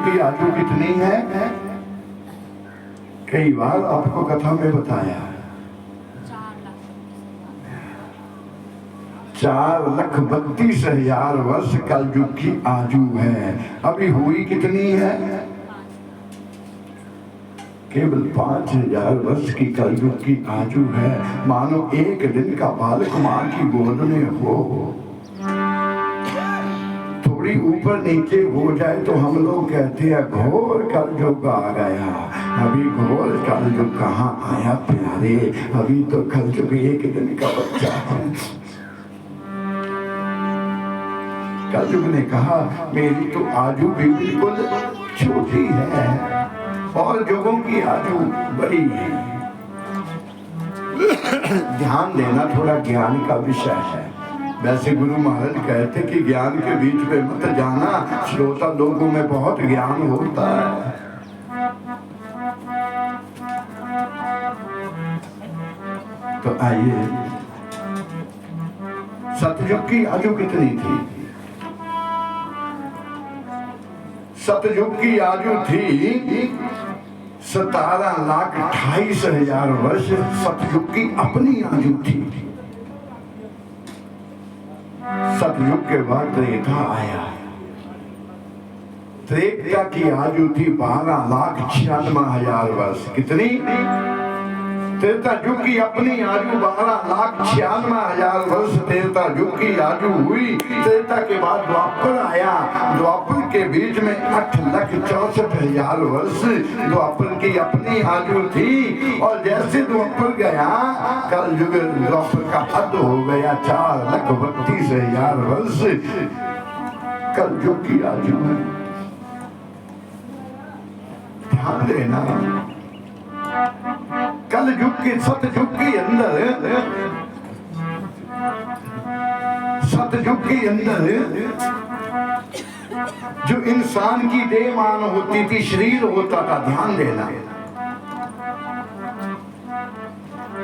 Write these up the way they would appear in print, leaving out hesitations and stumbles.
की आयु कितनी है? कई बार आपको कथा में बताया, 4,32,000 वर्ष कलयुग की आयु है। अभी हुई कितनी है? केवल 5,000 वर्ष की कलयुग की आयु है। मानो एक दिन का बालक मां की गोद में हो, थोड़ी ऊपर नीचे हो जाए तो हम लोग कहते हैं घोर कलयुग आ गया। अभी घोर कलयुग कहाँ आया प्यारे, अभी तो कलयुग एक दिन का बच्चा है। कलयुग ने कहा मेरी तो आयु भी बिल्कुल छोटी है और युगों की आयु बड़ी है। ध्यान देना थोड़ा ज्ञान का विषय है। वैसे गुरु महाराज कहते कि ज्ञान के बीच में मत जाना, श्रोता लोगों में बहुत ज्ञान होता है। तो आइए, सतयुग की आयु कितनी थी? सतयुग की आयु थी 17,28,000 वर्ष। सतयुग की अपनी आयु थी। सतयुग के बाद त्रेता आया। त्रेता की आयु थी 12,96,000 वर्ष। कितनी? त्रेता युग की अपनी आयु 12,96,000 वर्ष त्रेता युग की आयु हुई। त्रेता के बाद द्वापर आया। द्वापर के बीच में 8,64,000 वर्ष द्वापर की अपनी आयु थी। और जैसे द्वापर गया, कल युग द्वापर का हद हो गया 4,32,000 वर्ष कल युग की आयु है। ध्यान देना, कल युग के सतयुग के अंदर, सतयुग के अंदर जो इंसान की देह मान होती थी, शरीर होता था। ध्यान देना,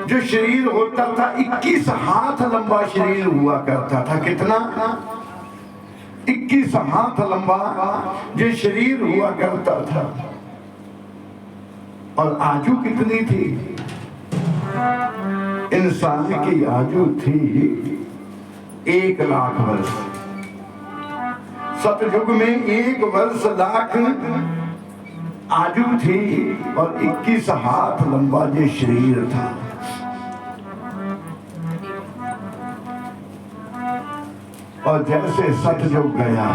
जो शरीर होता था 21 हाथ लंबा शरीर हुआ करता था। कितना? 21 हाथ लंबा जो शरीर हुआ करता था। और आयु कितनी थी? इंसान की आयु थी 1,00,000 वर्ष। सतयुग में 1 वर्ष लाख आयु थी और 21 हाथ लंबा ये शरीर था। और जैसे सतयुग गया,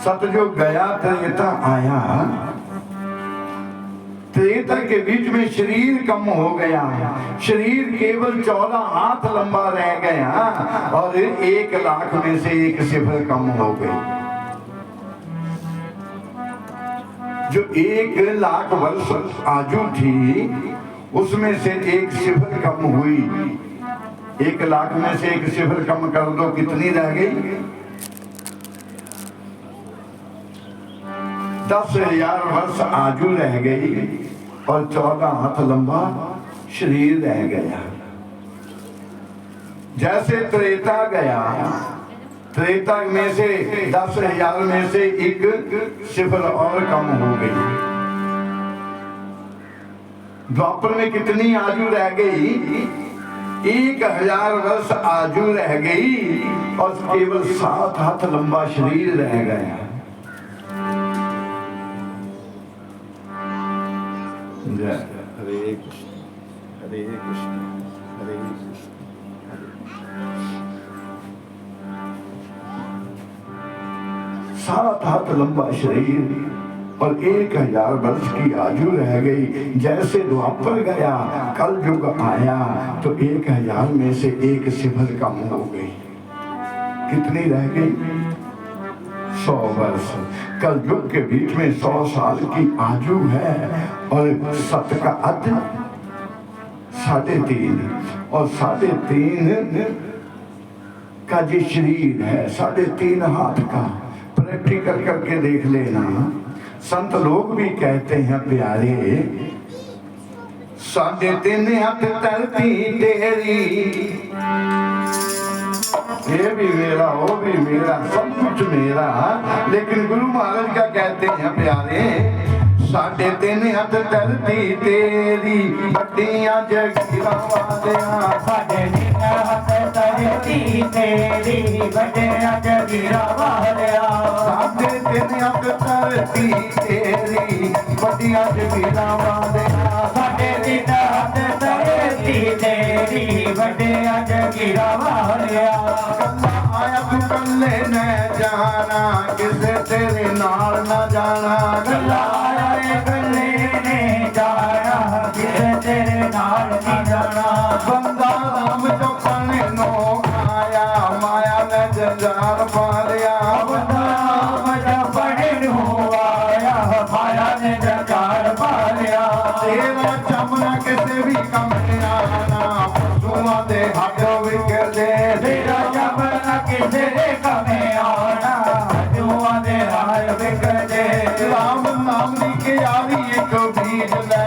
सतयुग गया, त्रेता आया। त्रेता के बीच में शरीर कम हो गया। शरीर केवल 14 हाथ लंबा रह गया और 1,00,000 में से 1 सिफर कम हो गई। जो 1,00,000 वर्ष आयु थी उसमें से 1 सिफर कम हुई। 1,00,000 में से 1 सिफर कम कर दो, कितनी रह गई? 10,000 वर्ष आयु रह गई और 14 हाथ लंबा शरीर रह गया। जैसे त्रेता गया, त्रेता में से 10,000 में से 1 सिफर और कम हो गई। द्वापर में कितनी आयु रह गई? 1,000 वर्ष आयु रह गई और केवल 7 हाथ लंबा शरीर रह गया। हरे कृष्ण, हरे कृष्ण, हरे कृष्ण। 7 हाथ लंबा शरीर और 1,000 वर्ष की आयु रह गई। जैसे द्वापर गया, कल युग आया तो 1,000 में से 1 सिफर कम हो गई। कितनी रह गई? 100 वर्ष। कल युग के बीच में 100 साल की आयु है और 7 का अर्थ 3.5 और 3.5 का जो शरीर है 3.5 हाथ का। प्रैक्टिकल करके देख लेना। संत लोग भी कहते हैं प्यारे, 3.5 हाथ धरती तेरी ये भी मेरा, वो भी मेरा, सब कुछ मेरा। लेकिन गुरु महाराज क्या कहते हैं प्यारे, साढ़े तीन हथ धरती तेरी, बड़ियां जगीरां वालिया। साढ़े तीन हथ धरती तेरी, बड़ियां जगीरां वालिया। साढ़े तीन हथ धरती तेरी, बड़ियां जगीरां वालिया। साढ़े तीन हथ धरती तेरी, बड़ियां जगीरां वालिया। कल्ला आया तू कल्ले न जाना, किसे तेरे नाल न जाना। कल्ला आया कल्ले ने जाना, किसे तेरे नाल नहीं जाना। बंदा राम जपन नो आया, माया ने जंजाल पालिया। बंदा राम जपन नो आया, माया ने जंजाल पालिया। तेरा चमना किसे भी कम आना, पशुआं दे हट विकले। तेरा चमना किसे कमे आना, पशुआं दे हाल विकले। राम नाम दी के यारी एक बीज ले,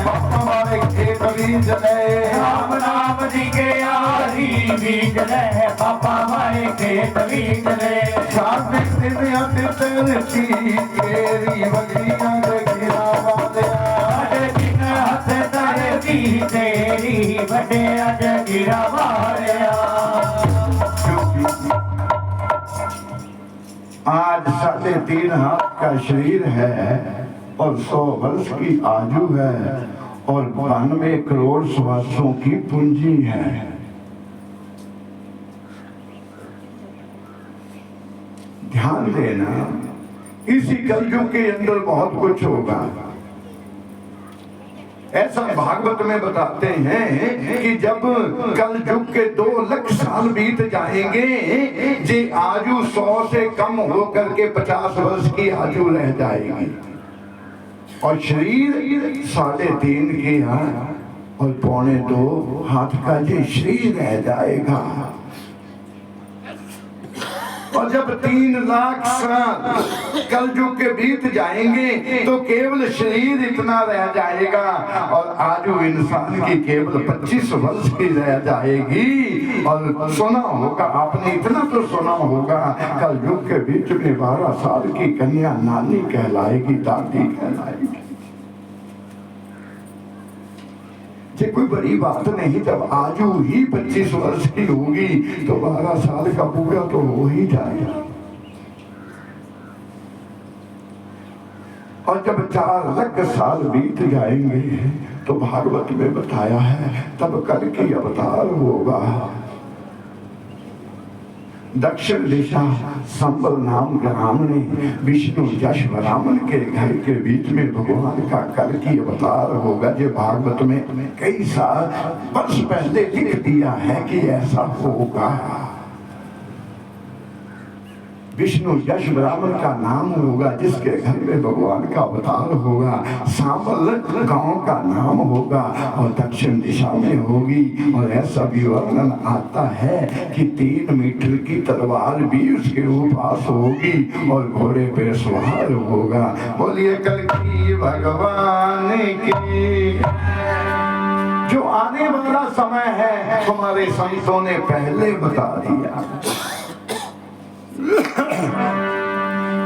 पापा वाले खेत बीज ले। राम नाम दी के यारी बीज ले, पापा वाले खेत बीज ले। साढ़े तीन हथ धरती तेरी, बड़ियां जगीरां वालिया। साढ़े तीन हथ धरती तेरी, बड़ियां जगीरां वालिया। आज 3.5 हाथ का शरीर है और 100 वर्ष की आयु है और 92 करोड़ श्वासों की पूंजी है। ध्यान देना, इसी कलयुग के अंदर बहुत कुछ होगा। ऐसा भागवत में बताते हैं कि जब कलयुग के 2 लाख साल बीत जाएंगे, जे आयु 100 से कम होकर के 50 वर्ष की आयु रह जाएगी और शरीर 3.5 के और 1.25 हाथ का ये शरीर रह जाएगा। और जब 3 लाख साल कलयुग के बीत जाएंगे तो केवल शरीर इतना रह जाएगा और आयु इंसान की केवल 25 वर्ष की रह जाएगी। और सुना होगा आपने, इतना तो सुना होगा, कलयुग के बीच में 12 साल की कन्या नानी कहलाएगी, दादी कहलाएगी। ये कोई बड़ी बात नहीं। जब आयु ही 25 वर्ष की होगी तो 12 साल का पूरा तो हो ही जाएगा। और जब 4 लाख साल बीत जाएंगे तो भागवत में बताया है तब कल्कि अवतार होगा। दक्षिण दिशा संबल नाम ग्राम ने विष्णु यश ब्राह्मण के घर के बीच में भगवान का कल्कि अवतार होगा। जो भागवत में कई साल वर्ष पहले लिख दिया है कि ऐसा होगा। विष्णु यश ब्राह्मण का नाम होगा जिसके घर में भगवान का अवतार होगा। सांबल गांव का नाम होगा और दक्षिण दिशा में होगी। और ऐसा भी वर्णन आता है कि 3 मीटर की तलवार भी उसके पास होगी और घोड़े पे सवार होगा। बोलिए कल्कि भगवान की। जो आने वाला समय है हमारे संतों ने पहले बता दिया।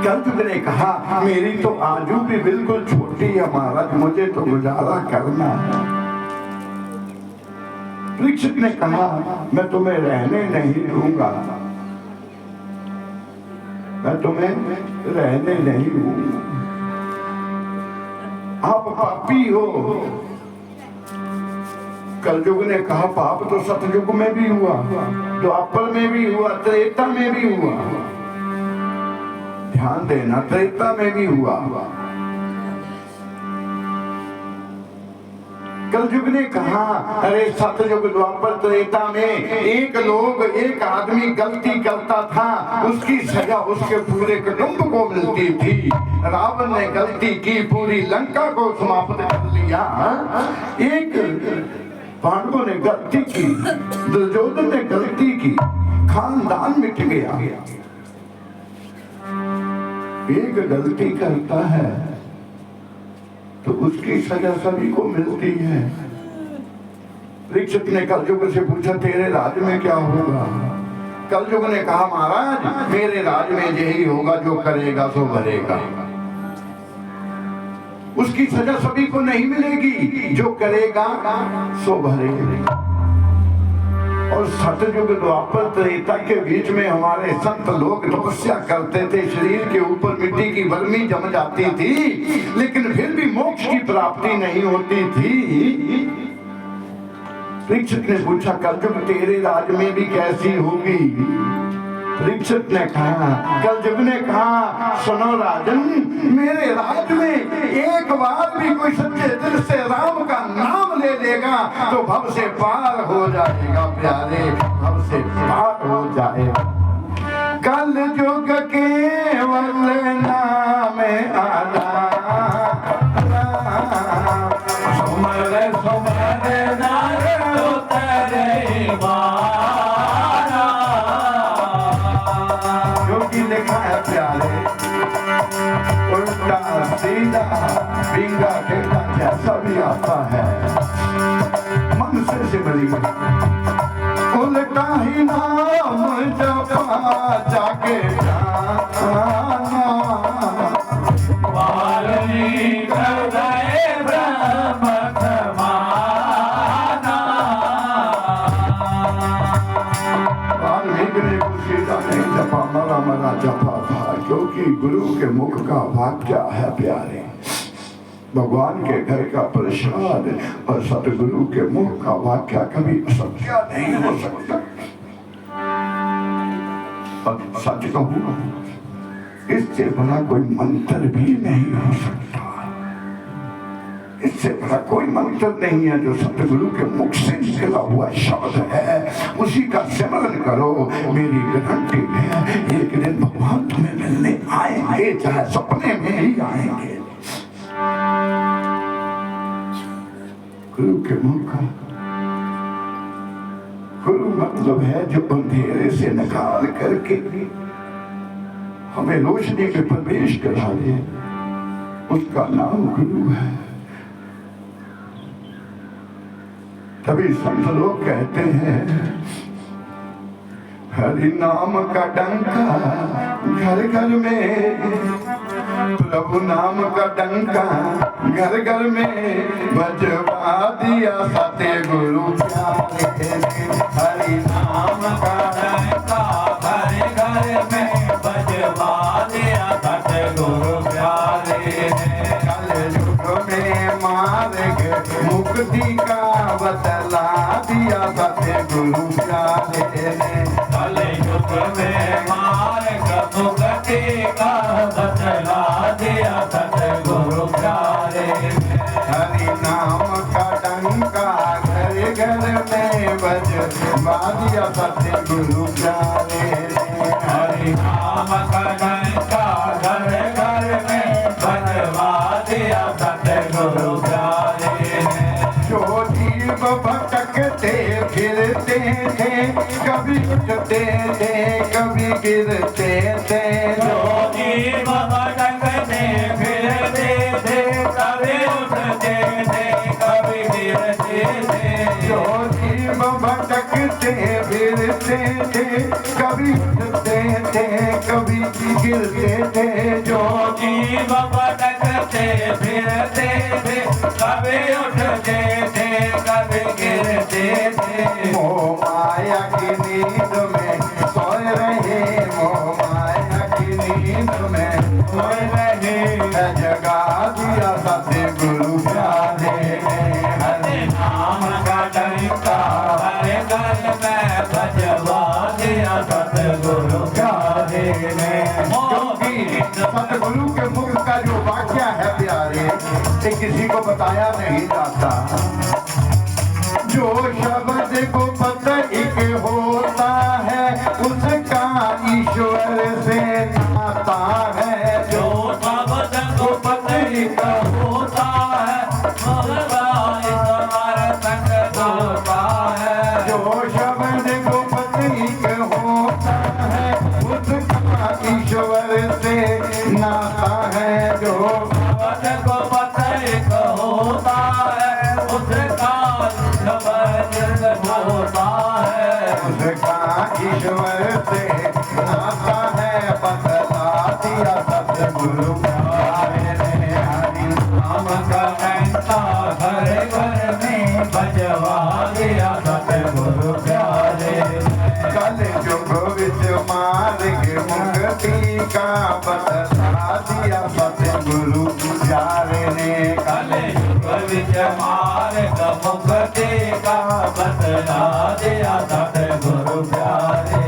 कल्युग ने कहा मेरी तो आयु भी बिल्कुल छोटी है महाराज, मुझे तो गुजारा करना है। परीक्षित ने कहा मैं तुम्हें रहने नहीं दूंगा, मैं तुम्हें रहने नहीं दूंगा, आप पापी हो। कलयुग ने कहा पाप तो सतयुग में भी हुआ, द्वापर में भी हुआ, त्रेता में भी हुआ। ध्यान देना, त्रेता में भी हुआ। कलयुग ने कहा अरे सतयुग द्वापर त्रेता में एक आदमी गलती करता था, उसकी सजा उसके पूरे कुटुंब को मिलती थी। रावण ने गलती की, पूरी लंका को समाप्त कर लिया। एक पांडवों ने गलती की, दुर्योधन ने गलती की, खानदान मिट गया। एक गलती करता है तो उसकी सजा सभी को मिलती है। परीक्षित ने कलयुग से पूछा तेरे राज्य में क्या होगा? कलयुग ने कहा महाराज मेरे राज में यही होगा, जो करेगा सो भरेगा। उसकी सजा सभी को नहीं मिलेगी, जो करेगा सो भरेगा। और सतयुग द्वापर त्रेता के बीच में हमारे संत लोग तपस्या करते थे, शरीर के ऊपर मिट्टी की वर्मी जम जाती थी, लेकिन फिर भी मोक्ष की प्राप्ति नहीं होती थी। परीक्षित ने पूछा कलयुग तेरे राज में भी कैसी होगी? परीक्षित ने कहा, कलयुग ने कहा सुनो राजन, मेरे राज में एक बार भी कोई सच्चे दिल से राम का नाम ले लेगा तो भव से पार हो जाएगा प्यारे, भव से पार हो जाएगा। कलयुग केवल नाम आना, सुमर सुमर नार उतरे मारा। योगी लिखा है प्यारे, उल्टा सीधा बिंगा टेढ़ा जैसा भी आता है मन से सिमरी, उल्टा ही नाम जपा जाके जाना। वाल्मीकि हृदय ब्रह्म समाना। वाल्मीकि ने कुछ सीधा नहीं जपा, मरा मरा जपा था, क्योंकि गुरु के मुख का वाक्य है प्यारे, भगवान के घर का प्रसाद और सतगुरु के मुख का वाक्य कभी असत्य नहीं हो सकता। और सच कहूं इससे बड़ा कोई मंत्र भी नहीं हो सकता, इससे बड़ा कोई मंत्र नहीं है जो सतगुरु के मुख से निकला हुआ शब्द है, उसी का सिमरन करो। मेरी गारंटी है एक दिन भगवान तुम्हें मिलने आएंगे, चाहे सपने में ही आएंगे। गुरु के मुख का गुरु मतलब है जो अंधेरे से निकाल करके हमें रोशनी में प्रवेश करा दे, उसका नाम गुरु है। तभी संत लोग कहते हैं हरि नाम का डंका घर घर में, प्रभु नाम का डंका घर घर में बजवा दिया सतगुरु प्यारे ने। हरि नाम का डंका घर घर में बजवा दिया सतगुरु प्यारे ने। कलयुग में मार्ग मुक्ति का बतला दिया सतगुरु प्यारे ने। कलयुग में मार्ग मुक्ति का बतला दिया सतगुरु प्यारे ने। हरि नाम का डंका घर घर में बजवा दिया सतगुरु प्यारे ने। हरि नाम का डंका घर घर में बजवा दिया सतगुरु प्यारे ने। जो जीव भटकते फिरते थे, कभी उठते थे कभी गिरते थे, जो जीव भटकते फिरते थे, कभी उठते थे कभी गिरते थे। जो जीव भटकते फिरते थे, कभी उठते थे कभी गिरते थे, जो जीव भटकते फिरते थे, कभी उठते थे कभी गिरते थे। मोह माया की नींद में सोए रहे, मोह माया की नींद में सोए रहे, जगा दिया सतगुरु प्यारे ने। हरि नाम का डंका हर घर में बजवा दिया सतगुरु प्यारे ने। क्योंकि सतगुरु के मुख का जो वाक्य है प्यारे, ये किसी को बताया नहीं जाता। जो शब्द को पता एक होता है, उसका ईश्वर से नाता है। जो शब्द को पतित होता है, भगवान ईश्वर संग होता है। जो शब्द को पतित होता है, उसका ईश्वर से नाता है। जो शब्द को पतित होता है, उसका शब्द होता है। उसका ईश्वर से नाता है बदला दिया सतगुरु प्यारे ने हरि नाम का घंटा घर घर में बजवा दिया सतगुरु प्यारे कल युग विच मार्ग मुक्ति का बदला दिया सतगुरु प्यारे ने कल युग विच मार्ग मुक्ति का बदला दिया सतगुरु प्यारे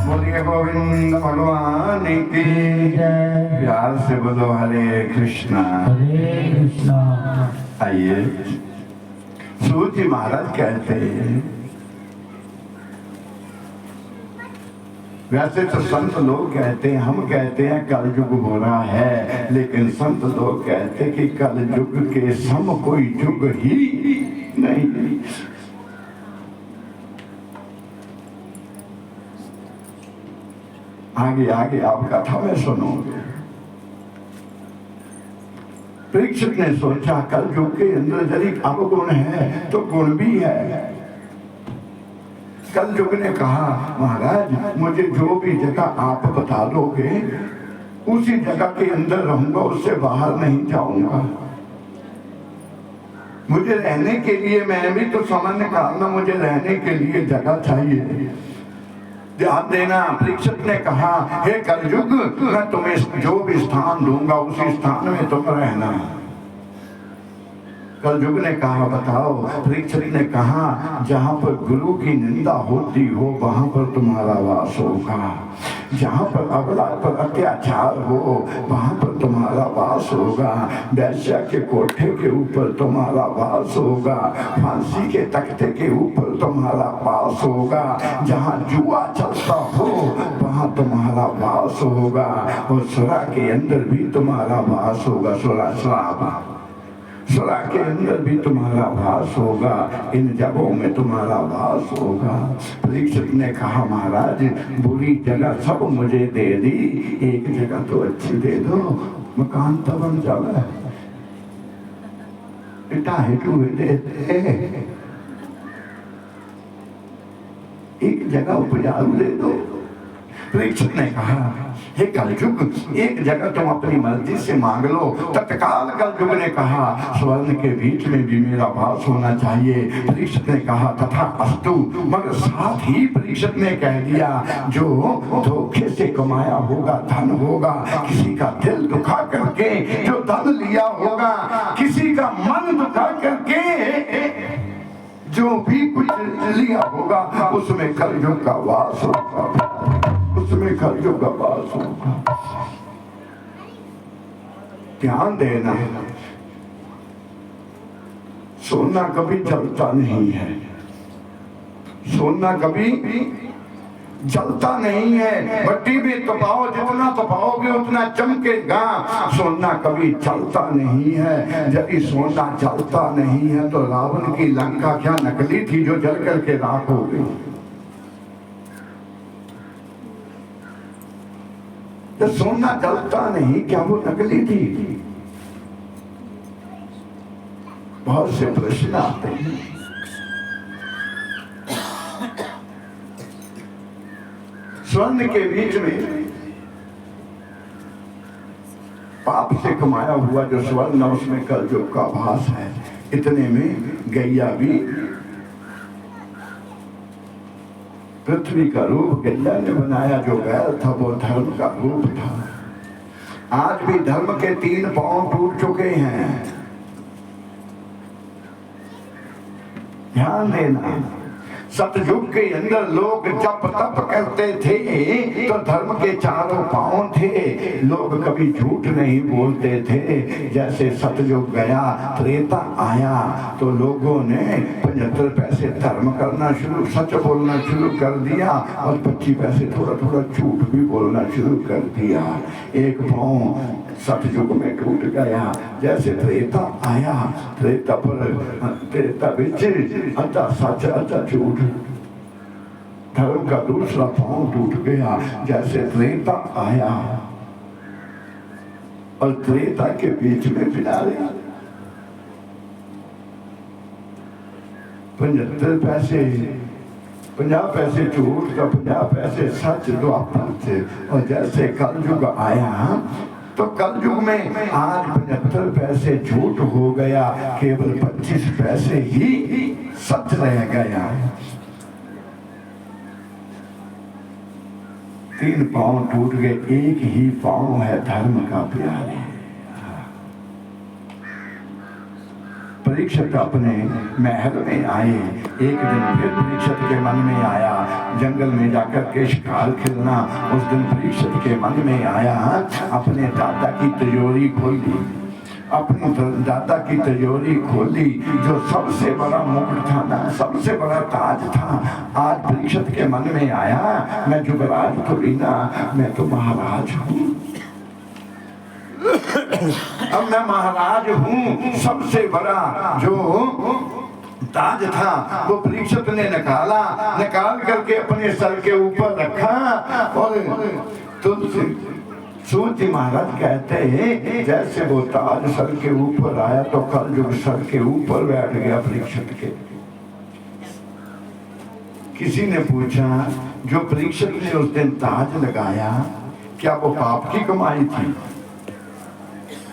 बोलिए गोविंद भगवान की जय। प्यार से बोलो हरे कृष्णा। हरे कृष्णा। आइए सूत जी महाराज कहते हैं, वैसे तो संत लोग कहते हैं, हम कहते हैं कलयुग बुरा है, लेकिन संत लोग कहते हैं कि कलयुग के सम कोई युग ही नहीं। आगे आगे आप कथा में सुनोगे। परीक्षित ने सोचा कलयुग के अंदर यदि अवगुण है तो गुण भी है। कलयुग ने कहा महाराज मुझे जो भी जगह आप बता दोगे उसी जगह के अंदर रहूंगा, उससे बाहर नहीं जाऊंगा। मुझे रहने के लिए, मैं भी तो सामान्य काल में मुझे रहने के लिए जगह चाहिए। ध्यान देना, परीक्षित ने कहा हे कलयुग मैं तुम्हें जो भी स्थान दूंगा उसी स्थान में तुम रहना। कलयुग ने कहा बताओ। परीक्षित ने कहा जहां पर गुरु की निंदा होती हो वहां पर तुम्हारा वास होगा, जहां पर अबला पर अत्याचार हो वहां पर तुम्हारा वास होगा, वैश्या के कोठे के ऊपर तुम्हारा वास होगा, फांसी के तख्ते के ऊपर तुम्हारा वास होगा, जहां जुआ चलता हो वहां तुम्हारा वास होगा, और सुरा के अंदर भी तुम्हारा वास होगा। सुरा के अंदर भी तुम्हारा वास होगा, इन जगहों में तुम्हारा वास होगा। परीक्षित ने कहा महाराज बुरी जगह सब मुझे दे दी, एक जगह तो अच्छी दे दो, मकान तो बन जाए। इटा हेटू देते एक जगह उपजाऊ दे दो। परीक्षित ने कहा हे कलयुग एक जगह तुम अपनी मर्जी से मांग लो। तत्काल कलयुग ने कहा स्वर्ण के बीच में भी मेरा वास होना चाहिए। परीक्षित ने कहा तथा अस्तु, मगर साथ ही परीक्षित ने कह दिया जो धोखे से कमाया होगा धन होगा, किसी का दिल दुखा करके जो धन लिया होगा, किसी का मन दुखा करके जो भी कुछ लिया होगा उसमें कलयुग का वास होगा, उसमें कलयुग का वास होगा। ध्यान देना, सोना कभी जलता नहीं है, सोना कभी जलता नहीं है। भट्टी में तपाओ, जितना तपाओगे उतना चमकेगा। सोना कभी जलता नहीं है। यदि सोना जलता नहीं है तो रावण की लंका क्या नकली थी जो जल करके राख हो गई? तो सोना जलता नहीं, क्या वो नकली थी? बहुत से प्रश्न आते हैं। स्वर्ण के बीच में पाप से कमाया हुआ जो स्वर्ण उसमें कलयुग का भास है। इतने में गैया भी पृथ्वी का रूप गैया ने बनाया। जो बैल था वो धर्म का रूप था। आज भी धर्म के 3 पांव टूट चुके हैं। ध्यान देना, सतयुग के अंदर लोग जप तप करते थे तो धर्म के 4 पांव थे। लोग कभी झूठ नहीं बोलते थे। जैसे सतयुग गया, त्रेता आया तो लोगों ने 75 पैसे धर्म करना शुरू, सच बोलना शुरू कर दिया, और 25 पैसे थोड़ा थोड़ा झूठ भी बोलना शुरू कर दिया। एक पांव सतयुग में टूट गया। जैसे त्रेता आया, त्रेता बिच अद्धा सच अद्धा झूठ, धर्म का दूसरा पांव टूट गया। जैसे त्रेता आया और त्रेता के बीच में पिलारे 75 पैसे 50 पैसे झूठ का 50 पैसे सच द्वापर थे। और जैसे कलयुग आया तो कलयुग में आज 75 पैसे झूठ हो गया, केवल 25 पैसे ही सच रह गया। 3 पांव टूट गए, एक ही पांव है धर्म का प्यारे। परीक्षित अपने महल में आए। एक दिन फिर परीक्षित के मन में आया जंगल में जाकर के शिकार खेलना। उस दिन परीक्षित के मन में आया अपने दादा की तिजोरी खोली, अपनी दादा की तिजोरी खोली, जो सबसे बड़ा मुकुट था ना, सबसे बड़ा ताज था। आज परीक्षित के मन में आया मैं युवराज थोड़ी ना, मैं तो महाराज हूँ। अब मैं महाराज हूँ। सबसे बड़ा जो ताज था वो परीक्षित ने निकाल करके अपने सर के ऊपर रखा। और तुलसी सूर्य महाराज कहते हैं जैसे वो ताज सर के ऊपर आया तो कलयुग सर के ऊपर बैठ गया परीक्षित के। किसी ने पूछा जो परीक्षित ने उस दिन ताज लगाया क्या वो पाप की कमाई थी?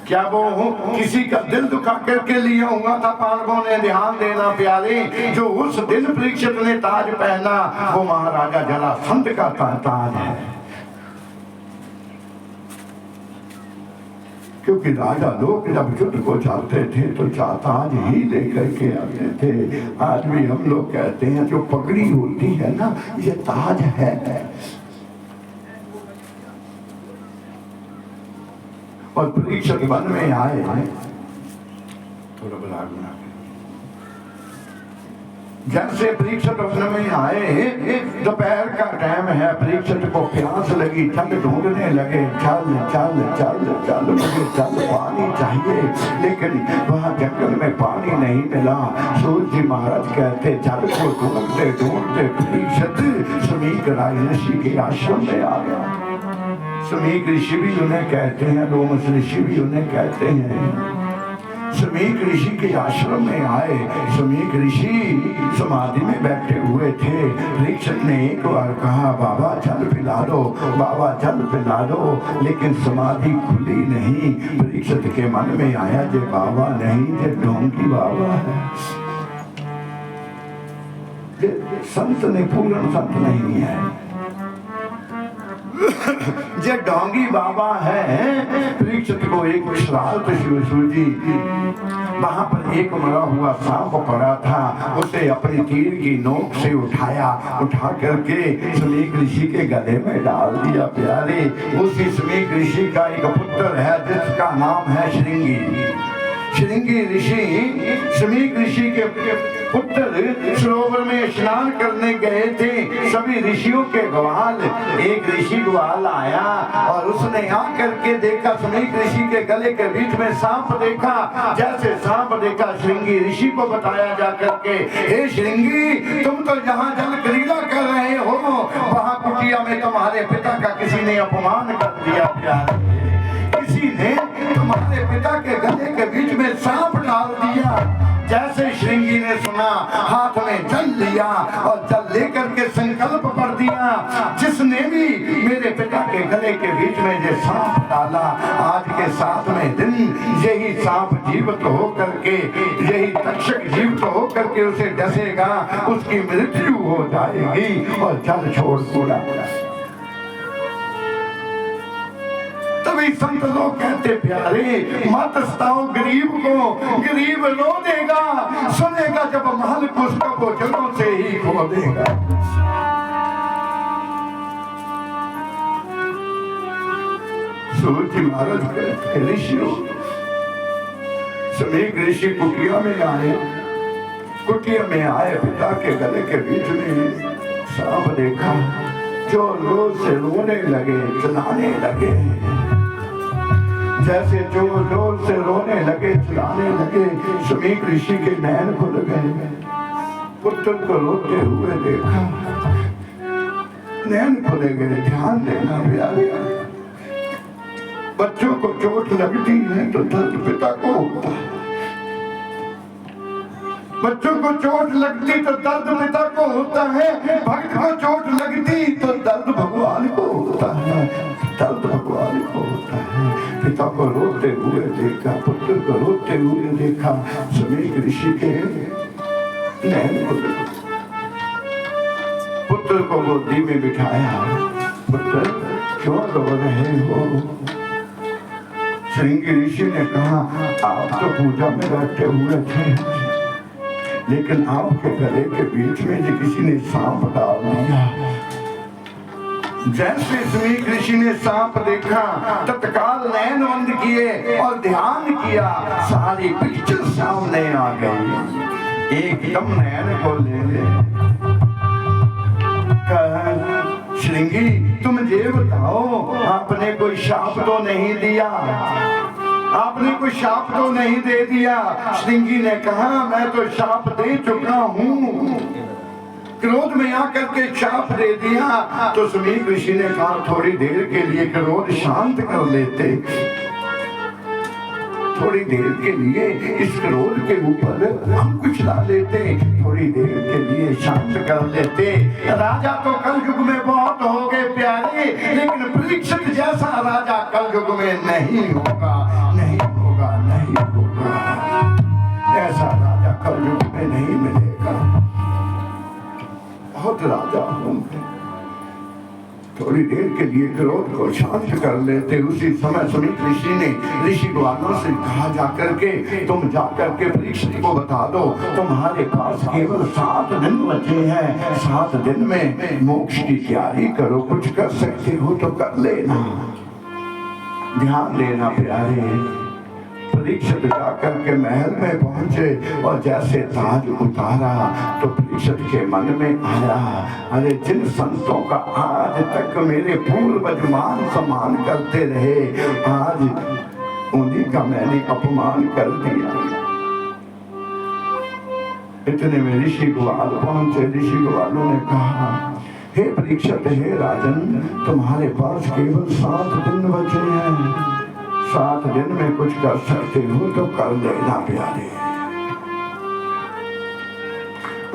क्या वो किसी का दिल दुखा करके लिया हुआ था? पांडवों ने ध्यान देना प्यारे, जो उस दिन परीक्षित ने ताज पहना वो महाराजा जरासंध का ताज है। क्योंकि राजा लोग जब युद्ध को जाते थे तो ताज ही लेकर के आते थे। आज भी हम लोग कहते हैं जो पगड़ी होती है ना ये ताज है। और परीक्षित वन में आए, थोड़ा बड़ा गुना जैसे परीक्षित वन में आए, दोपहर का टाइम है, परीक्षित को प्यास लगी, जल ढूंढने लगे। चल चल चल चल मुझे जल पानी चाहिए, लेकिन वहां जंगल में पानी नहीं मिला। सूर्य महाराज कहते जल को ढूंढते ढूंढते परीक्षित समीक राय ऋषि के आश्रम में आ गया। समीक ऋषि भी उन्हें कहते हैं, रोमस ऋषि भी उन्हें कहते हैं। समीक ऋषि के आश्रम में आए। समीक ऋषि समाधि में बैठे हुए थे। परीक्षित ने एक बार कहा बाबा जल पिला दो, बाबा जल पिला दो, लेकिन समाधि खुली नहीं। परीक्षित के मन में आया जे बाबा नहीं, जे ढोंगी बाबा है, जे संत ने पूर्ण संत नहीं है, जे डोंगी बाबा है। परीक्षित को एक शरारत सूझी। वहां पर एक मरा हुआ सांप पड़ा था, उसे अपनी तीर की नोक से उठा करके समीक ऋषि के गले में डाल दिया प्यारे। उसी समीक ऋषि का एक पुत्र है जिसका नाम है श्रृंगी। श्रृंगी ऋषि समीक ऋषि के पुत्र सरोवर में स्नान करने गए थे। सभी ऋषियों के ग्वाल, एक ऋषि ग्वाल आया और उसने आकर के देखा समीक ऋषि के गले के बीच में सांप देखा। जैसे सांप देखा श्रृंगी ऋषि को बताया जा करके, हे श्रृंगी तुम तो यहाँ जल क्रीड़ा कर रहे हो, वहाँ कुटिया में तुम्हारे पिता का किसी ने अपमान कर दिया प्यार। किसी ने तुम्हारे पिता के गले के बीच में सांप डाल दिया। जैसे श्रृंगी ने सुना हाथ में जल लिया और जल लेकर के संकल्प कर दिया, जिसने भी मेरे पिता के गले के बीच में ये सांप डाला, आज के 7वें दिन यही सांप जीवित हो करके, यही तक्षक जीवित हो करके उसे डसेगा, उसकी मृत्यु हो जाएगी और जल छोड़ दूंगा। तभी संत लोग कहते प्यारे मत सताओ गरीब को, गरीब रो देगा, सुनेगा जब महल उसका वो जलों से ही खो देगा। सूर्य महाराज कहते ऋषियों, समीक ऋषि कुटिया में आए। कुटिया में आए, पिता के गले के बीच में सांप देखा, जो रोज से रोने लगे, चिल्लाने लगे। जैसे जो जोर से रोने लगे, चिल्लाने लगे, समीक ऋषि के नैन खुल गए। पुत्र को रोते हुए देखा, नैन खुले गए। ध्यान देना प्यारे, बच्चों को चोट लगती है तो दर्द पिता को होता है। बच्चों को चोट लगती तो दर्द पिता को होता है, भक्त को चोट लगती तो दर्द भगवान को होता है, दर्द भगवान को होता है। पिता को रोते हुए देखा, पुत्र को रोते हुए देखा, समीक ऋषि के नैन खुले। पुत्र को गोदी में बिठाया, पुत्र क्यों रो रहे हो? श्रृंगी ऋषि ने कहा, आप तो पूजा में बैठे हुए थे, लेकिन आपके गले के बीच में जो किसी ने सांप डाल दिया। जैसे श्रृंगी ऋषि ने सांप देखा, तत्काल नैन बंद किए और ध्यान किया, सारी पिक्चर सामने आ गई। एकदम नैन को ले श्रृंगी, तुम ये बताओ, आपने कोई शाप तो नहीं दिया? आपने कोई शाप तो नहीं दे दिया? श्रृंगी ने कहा, मैं तो शाप दे चुका हूँ, क्रोध में आकर के शाप दे दिया। तो समीक ऋषि ने कहा, थोड़ी देर के लिए क्रोध शांत कर लेते, थोड़ी देर के लिए इस क्रोध के ऊपर अंकुश ला लेते, थोड़ी देर के लिए शांत कर लेते। राजा तो कलयुग में बहुत हो गए प्यारे, लेकिन परीक्षित जैसा राजा कलयुग में नहीं होगा, नहीं होगा, नहीं होगा। ऐसा राजा कलयुग में नहीं मिलेगा। बहुत राजा होंगे, थोड़ी देर के लिए क्रोध को शांत कर लेते। उसी समय समीक ऋषि ने ऋषि ग्वालों से कहा, जाकर के तुम जाकर के परीक्षित को बता दो, तुम्हारे पास केवल 7 दिन बचे हैं, 7 दिन में मोक्ष की तैयारी करो, कुछ कर सकते हो तो कर लेना। ध्यान देना प्यारे, परीक्षित जाकर के महल में पहुंचे और जैसे ताज उतारा तो परीक्षित के मन में आया, अरे जिन संतों का आज तक मेरे पूर्वज मान सम्मान करते रहे, आज उन्हीं का मैंने अपमान कर दिया। इतने में ऋषि ग्वाल पहुंचे। ऋषि ग्वालों ने कहा, हे परीक्षित, हे राजन, तुम्हारे पास केवल 7 दिन बचे हैं, 7 दिन में कुछ कर सकते हो तो कर लेना प्यारे।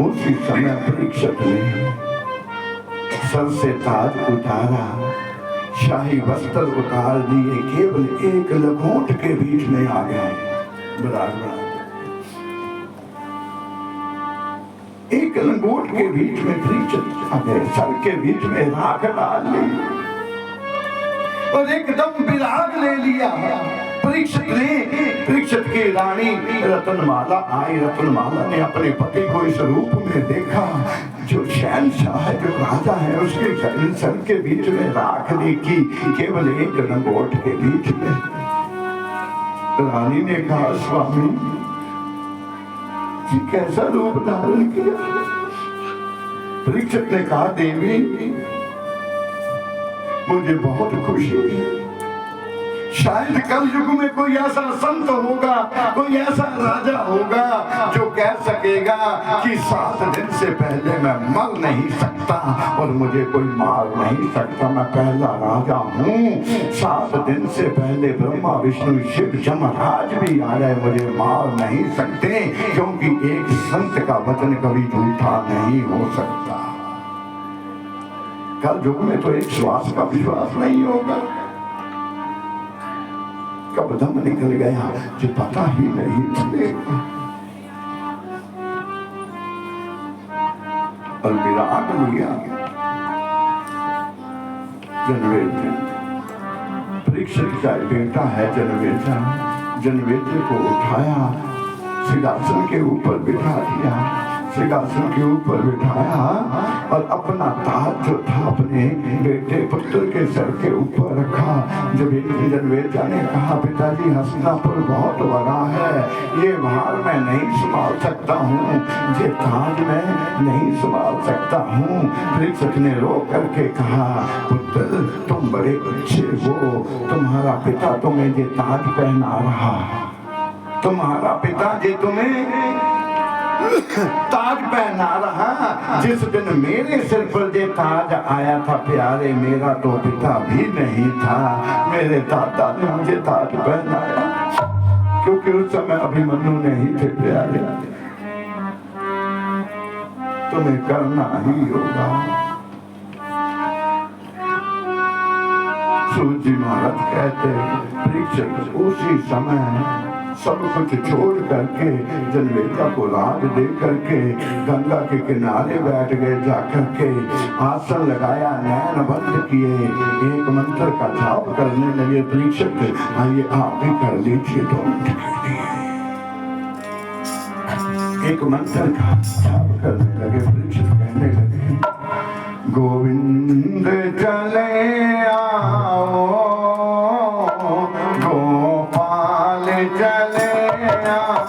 उसी समय परीक्षित ने सर से ताज उतारा, शाही वस्त्र उतार दिए, केवल एक लंगोट के बीच में आ गए। बराबर एक लंगोट के बीच में परीक्षित आ गए, सर के बीच में राख डाल ली और एकदम विराग ले लिया। परीक्षित की रानी रत्नमाला आई। रत्नमाला ने अपने पति को इस रूप में देखा, जो शहंशाह है, जो राजा है, उसके सर के बीच में राख देखी, केवल एक लंगोट के बीच में। रानी ने कहा, स्वामी जी कैसा रूप धारण किया? परीक्षित ने कहा, देवी मुझे बहुत खुशी है, शायद कल युग में कोई ऐसा संत होगा, कोई ऐसा राजा होगा जो कह सकेगा कि 7 दिन से पहले मैं मर नहीं सकता और मुझे कोई मार नहीं सकता, मैं पहला राजा हूँ। 7 दिन से पहले ब्रह्मा विष्णु शिव यमराज भी आ जाए, मुझे मार नहीं सकते, क्योंकि एक संत का वचन कभी झूठा नहीं हो सकता। कल युग में तो एक श्वास का विश्वास नहीं होगा, कब दम निकल गया जो पता ही नहीं चलेगा। और विराग लिया जनवेद्य, परीक्षित का बेटा है जनवेद्य। जनवेद्य को उठाया, सिंहासन के ऊपर बिठा दिया, सिंहासन के ऊपर बिठाया और अपना ताज जो था अपने बेटे पुत्र के सर के ऊपर रखा। जब जनवेद्य ने कहा, पिताजी हस्तिनापुर बहुत बड़ा है, ये भार मैं नहीं संभाल सकता हूँ, ये ताज मैं नहीं संभाल सकता हूँ। परीक्षित ने रो करके कहा, पुत्र तुम बड़े अच्छे हो, तुम्हारा पिता तुम्हें ये ताज पहना रहा, तुम्हारा पिता जी तुम्हें ताज पहना रहा। जिस दिन मेरे सिर पर ये ताज आया था प्यारे, मेरा तो पिता भी नहीं था, मेरे दादा ने मुझे ताज पहनाया, क्योंकि उस समय अभिमन्यु नहीं थे प्यारे। तुम्हें करना ही होगा। सूत जी महाराज कहते परीक्षित उसी समय सब कुछ छोड़ करके जनवेदा को राग दे करके गंगा के किनारे बैठ गए, जाकर के आसन लगाया, नैन बंद किए, एक मंत्र का जाप करने लगे। परीक्षित आइए आप भी कर लीजिए, 2 मिनट के लिए एक मंत्र का जाप करने लगे। परीक्षित कहने लगे गोविंद चले आओ, गोपाल चले आओ,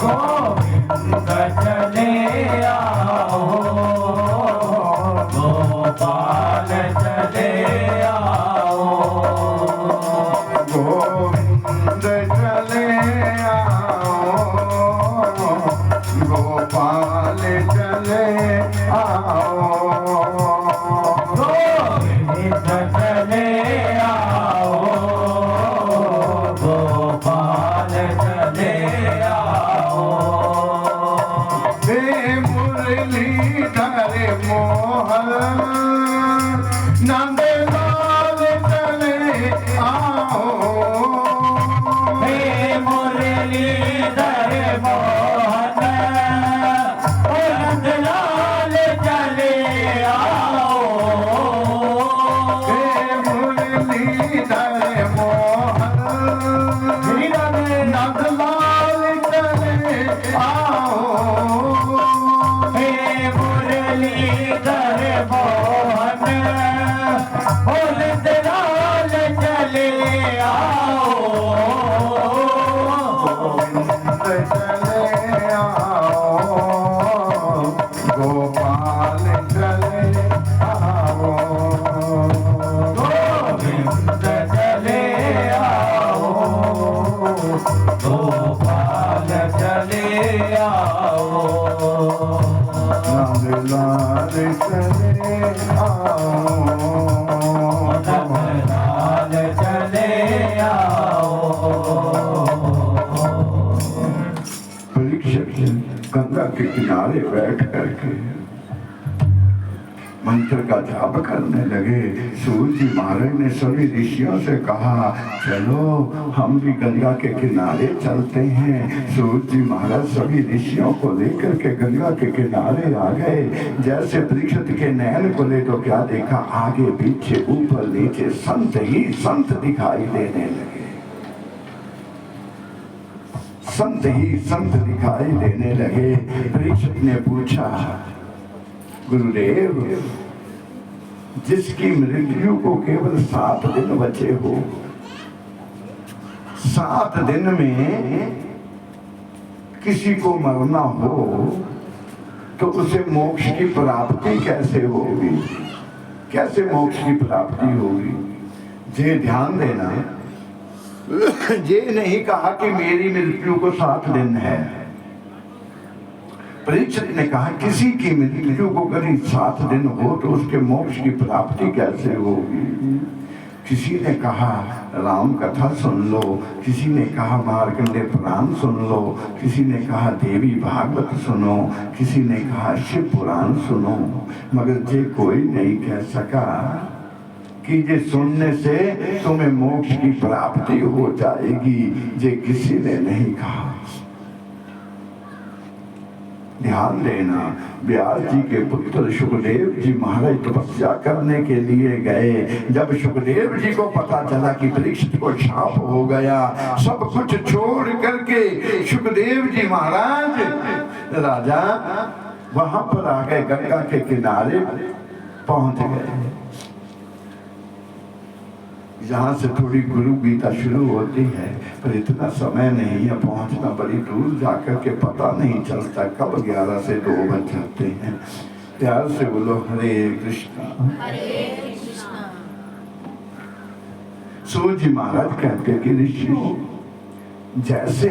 गोविंद चले आओ, गोपाल चले आओ, गोविंद चले आओ, गोपाल चले आओ, गोविंद चले आओ, गोपाल चले आओ, हे मुरलीधर मोहन नंदलाल चले आओ, हे मुरलीधर मोहन नंदलाल चले आओ, हे मुरलीधर मोहन नंदलाल चले आओ, हे मुरलीधर मोहन नंदलाल चले आओ, गोविंद चले आओ, गोपाल चले आओ, गोविंद चले आओ, गोपाल चले आओ, नंदलाल चले आओ, नंदलाल चले आओ। परीक्षित गंगा के किनारे बैठ करके मंत्र का जाप करने लगे। सूर्य जी महाराज ने सभी ऋषियों से कहा चलो हम भी गंगा के किनारे चलते हैं। सूर्य जी महाराज सभी ऋषियों को लेकर के गंगा के किनारे आ गए। जैसे परीक्षित के नैन खुले तो क्या देखा, आगे पीछे ऊपर नीचे संत ही संत दिखाई देने लगे, संत ही संत दिखाई देने लगे। परीक्षित ने पूछा गुरुदेव जिसकी मृत्यु को केवल 7 दिन बचे हो, 7 दिन में किसी को मरना हो तो उसे मोक्ष की प्राप्ति कैसे होगी, कैसे मोक्ष की प्राप्ति होगी? ये ध्यान देना, ये नहीं कहा कि मेरी मृत्यु को 7 दिन है। परीक्षित ने कहा किसी की मृत्यु को करीब 7 दिन हो तो उसके मोक्ष की प्राप्ति कैसे होगी? किसी ने कहा राम कथा सुन लो, किसी ने कहा मार्कंडे पुराण सुन लो, किसी ने कहा देवी भागवत सुनो, किसी ने कहा शिव पुराण सुनो, मगर ये कोई नहीं कह सका कि ये सुनने से तुम्हें मोक्ष की प्राप्ति हो जाएगी। ये किसी ने नहीं कहा। ध्यान देना, व्यास जी के पुत्र सुखदेव जी महाराज तपस्या करने के लिए गए। जब सुखदेव जी को पता चला कि परीक्षित को शाप हो गया, सब कुछ छोड़ करके सुखदेव जी महाराज राजा वहां पर आ गए, गंगा के किनारे पहुंच गए। यहाँ से थोड़ी गुरु गीता शुरू होती है, पर इतना समय नहीं है, पहुंचना बड़ी दूर जाकर के पता नहीं चलता कब 11 से 2 बज जाते हैं। प्यार से बोलो हरे कृष्णा। सूर्य जी महाराज कहते कि ऋषि जैसे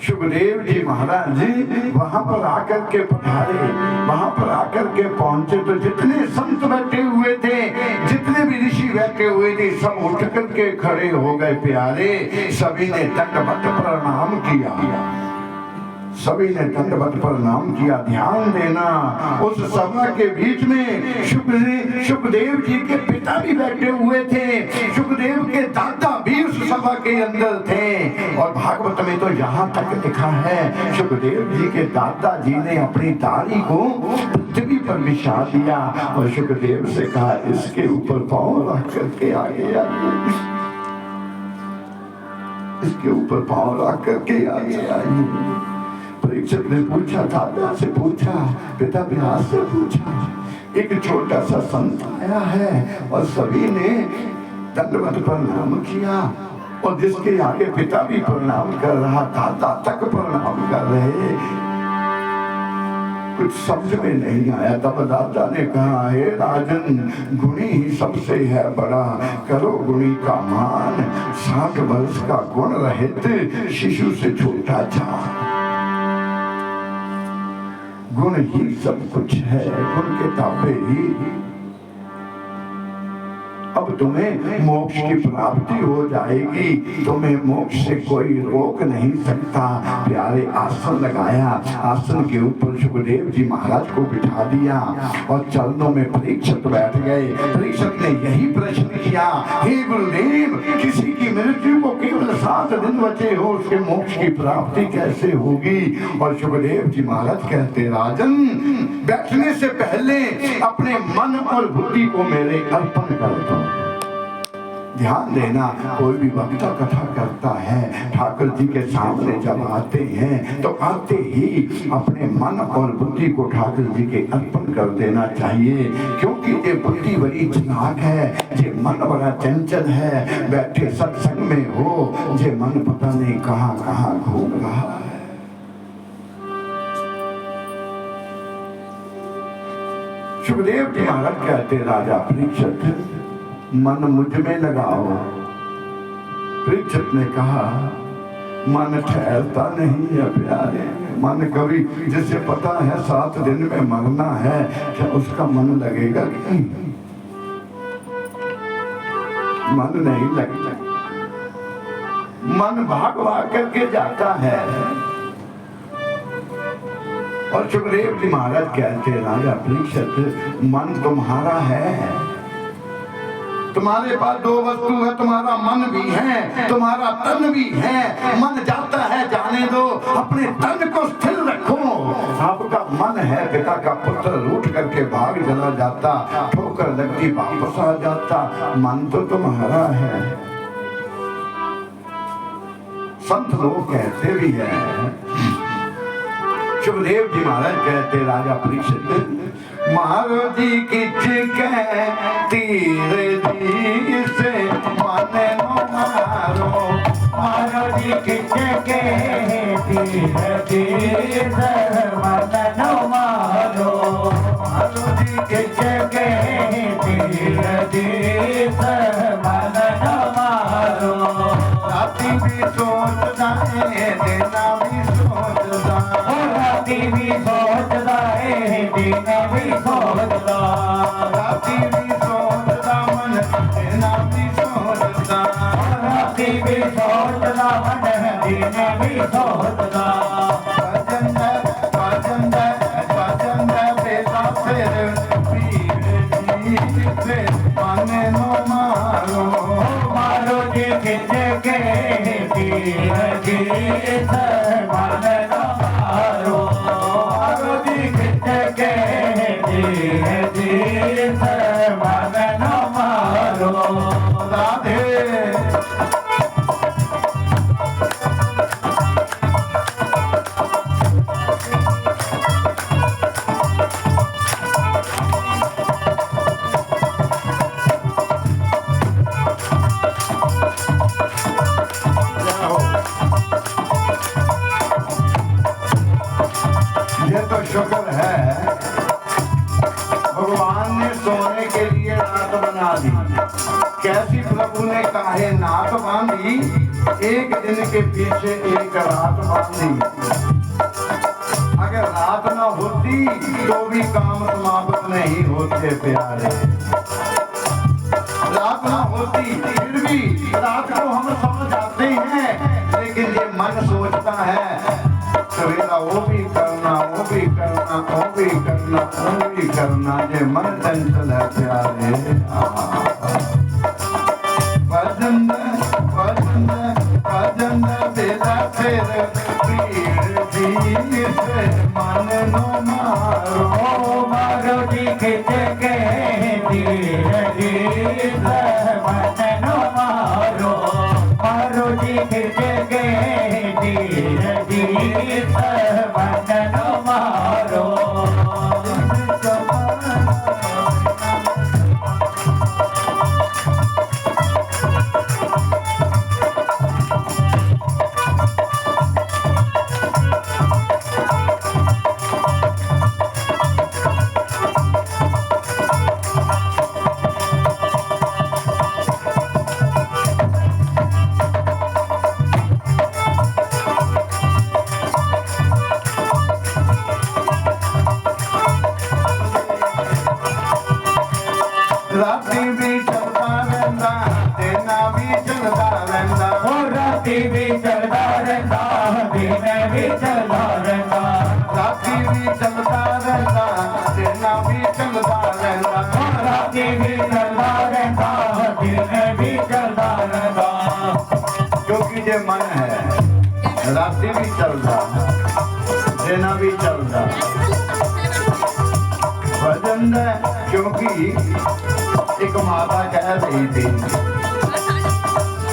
सुखदेव जी महाराज जी वहां पर आकर के पधारे, वहां पर आकर के पहुंचे तो जितने संत बैठे हुए थे, जितने भी ऋषि बैठे हुए थे, सब उठ करके खड़े हो गए। प्यारे सभी ने दंडवत प्रणाम किया, सभी ने दंडवत प्रणाम किया। ध्यान देना, उस सभा के बीच में सुखदेव जी के पिता भी बैठे हुए थे, सुखदेव के दादा भी उस सभा के अंदर थे। और भागवत में तो यहाँ तक लिखा है, सुखदेव जी के दादाजी ने अपनी दाढ़ी को पृथ्वी पर बिछा दिया और सुखदेव से कहा, इसके ऊपर पांव रख करके आगे आइए, इसके ऊपर पांव रख करके आगे आइए। परीक्षित ने पूछा, दादा से पूछा, पिता व्यास से पूछा, एक छोटा सा संत आया है और सभी ने दंडवत प्रणाम किया और जिसके आगे पिता भी प्रणाम कर रहा, दादा तक प्रणाम कर रहे, कुछ समझ में नहीं आया। तब दादा ने कहा, हे राजन, गुणी ही सबसे है बड़ा, करो गुणी का मान, 60 वर्ष का गुण रहित शिशु से छोटा जान। गुण ही सब कुछ है, गुण के ताबे ही अब तुम्हें मोक्ष की प्राप्ति हो जाएगी, तुम्हें मोक्ष से कोई रोक नहीं सकता। प्यारे आसन लगाया, आसन के ऊपर सुखदेव जी महाराज को बिठा दिया और चरणों में परीक्षित बैठ गए। परीक्षित ने यही प्रश्न किया, हे गुरुदेव, किसी की मृत्यु को केवल 7 दिन बचे हो, उसके मोक्ष की प्राप्ति कैसे होगी? और सुखदेव जी महाराज कहते, राजन, बैठने से पहले अपने मन और बुद्धि को मेरे अर्पण कर दो। ध्यान देना, कोई भी वक्ता कथा करता है, ठाकुर जी के सामने जब आते हैं तो आते ही अपने मन और बुद्धि को ठाकुर जी के अर्पण कर देना चाहिए, क्योंकि ये बुद्धि बड़ी चलाक है, ये मन बड़ा चंचल है। बैठे सत्संग में हो, ये मन पता नहीं कहाँ कहाँ घूम रहा है। सुखदेव जी महाराज कहते, राजा परीक्षित, मन मुझ में लगाओ। परीक्षित ने कहा, मन ठहरता नहीं है प्यारे, मन कभी, जिसे पता है 7 दिन में मरना है, क्या उसका मन लगेगा कि नहीं? मन नहीं लगता, मन भाग भाग करके जाता है। और सुखदेव जी महाराज कहते, राजा परीक्षित, मन तुम्हारा है, तुम्हारे पास 2 वस्तु है, तुम्हारा मन भी है, तुम्हारा तन भी है। मन जाता है, जाने दो, अपने तन को स्थिर रखो। आपका मन है, पिता का पुत्र रूठ करके भाग चला जाता, ठोकर लगती वापस आ जाता, मन तो तुम्हारा है। संत लोग कहते भी हैं, सुखदेव जी महाराज कहते, राजा परीक्षित, मारो जी किच के तीर जी से मन नो मारो, मारो जी किच के तीर जी से मन नो मारो, मारो जी किच के तीर जी से मन नो मारो। राती भी सोचता है, देना भी सोचता, राती भी सोचता है, देना भी सोचता, राती भी सोचता, मन देना भी सोचता, राती भी सोचता, मन देना भी सोचता। भजन भजन भजन बेटा फिर पीर जी से मन नो मारो, मारो जी खिंच के पीर जी से मन नो मारो, मारो जी खिंच के पीर जी से मन नो मारो। राधे शुक्र है, भगवान ने सोने के लिए रात बना दी। कैसी प्रभु ने काहे नाथ बांधी, एक दिन के पीछे एक रात बांधी। अगर रात ना होती तो भी काम समाप्त नहीं होते प्यारे। रात ना होती फिर भी रात को हम सो जाते हैं, लेकिन ये मन सोचता है सवेरा ओ भी करना जे मन चंचल है प्यारे। भजन बेला फिर पीर जी से मन नो मारो। मारो जी खिंच के तीर जी से मन नो मारो। मारो जी खिंच के तीर जी से मन नो मारो। राती भी चलता रहंदा दिना भी चलता रहंदा। राती भी चलता रहंदा दिन भी चलता रहंदा। राती भी चलता रहंदा दिना भी चलता रहंदा। राती भी चलता रहंदा दिन भी चलता रहंदा। क्योंकि जे मन है राती भी चलता दिना भी चलता। भजन क्योंकि एक माता कह रही थी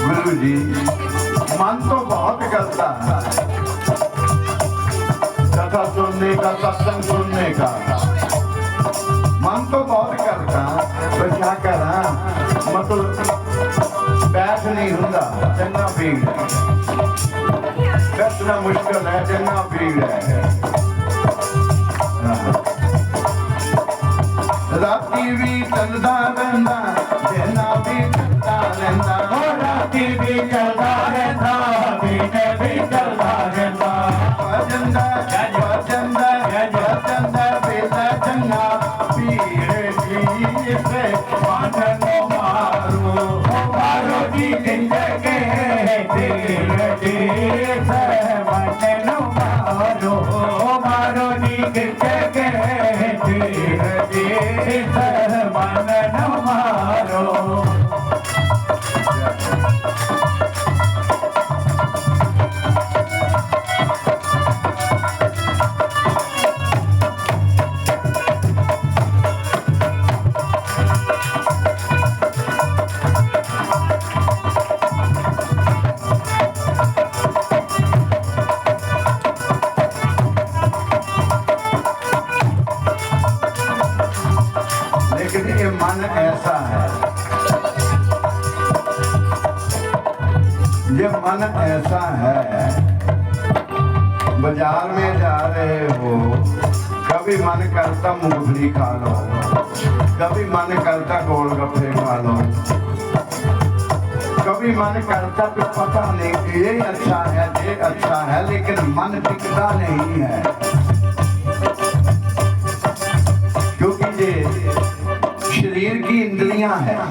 गुरु जी मन तो बहुत करता है कथा सुनने का सत्संग सुनने का, मन तो बहुत करता तो क्या करा मतलब बैठ नहीं होता चंगा भीड़ बैठना मुश्किल है चंगा भीड़ है। राती भी चलता रहंदा दिना भी चलता रहंदा। राती भी चलता रहंदा दिन भी चलता रहंदा। भजन बेला चंगा पीर जी से मन नो मारो। मारो जी खिंच के तीर जी से मन नो मारो। मारो जी खिंच के तीर जी से मन नो मारो। लेकिन ये मन ऐसा है, ये मन ऐसा है बाजार में जा रहे हो कभी मन करता मूंगफली खा लो, कभी मन करता गोलगप्पे खा लो, कभी मन करता तो पता नहीं ये अच्छा है ये अच्छा है, लेकिन मन टिकता नहीं है क्योंकि ये शरीर की इंद्रियां हैं।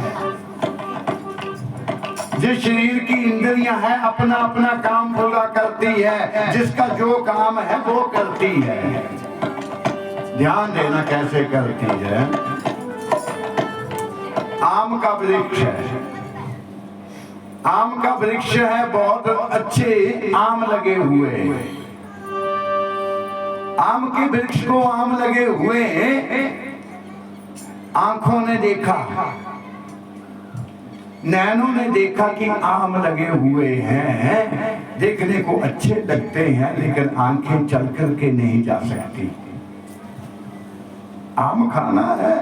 जिस शरीर की इंद्रियां हैं अपना अपना काम पूरा करती है, जिसका जो काम है वो करती है। ध्यान देना कैसे करती है। आम का वृक्ष है, आम का वृक्ष है, बहुत अच्छे आम लगे हुए हैं। आम के वृक्ष को आम लगे हुए हैं, आंखों ने देखा, नैनों ने देखा कि आम लगे हुए हैं, देखने को अच्छे लगते हैं, लेकिन आंखें चल करके नहीं जा सकती। आम खाना है,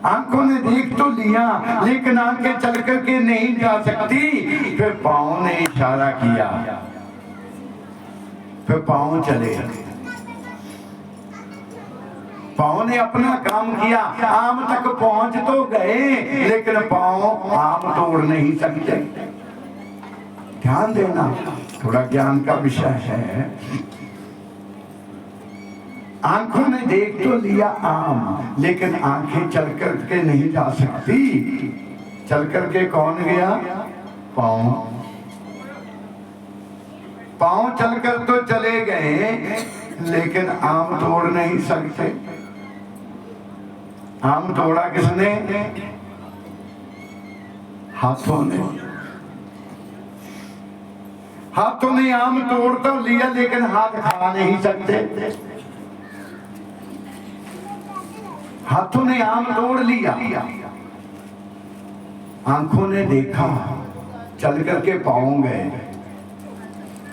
आंखों ने देख तो लिया लेकिन आंखें चल करके नहीं जा सकती। फिर पांव ने इशारा किया, फिर पांव चले, पांव ने अपना काम किया, आम तक पहुंच तो गए लेकिन पांव आम तोड़ नहीं सकते। ध्यान देना, थोड़ा ज्ञान का विषय है। आंखों ने देख तो लिया आम, लेकिन आंखें चल करके नहीं जा सकती। चल करके कौन गया? पांव। पांव चलकर तो चले गए लेकिन आम तोड़ नहीं सकते। आम तोड़ा किसने? हाथों ने। हाथों ने आम तोड़ तो लिया लेकिन हाथ खा नहीं सकते। हाथों ने आम तोड़ लिया, आंखों ने देखा, चल करके पाँव गए।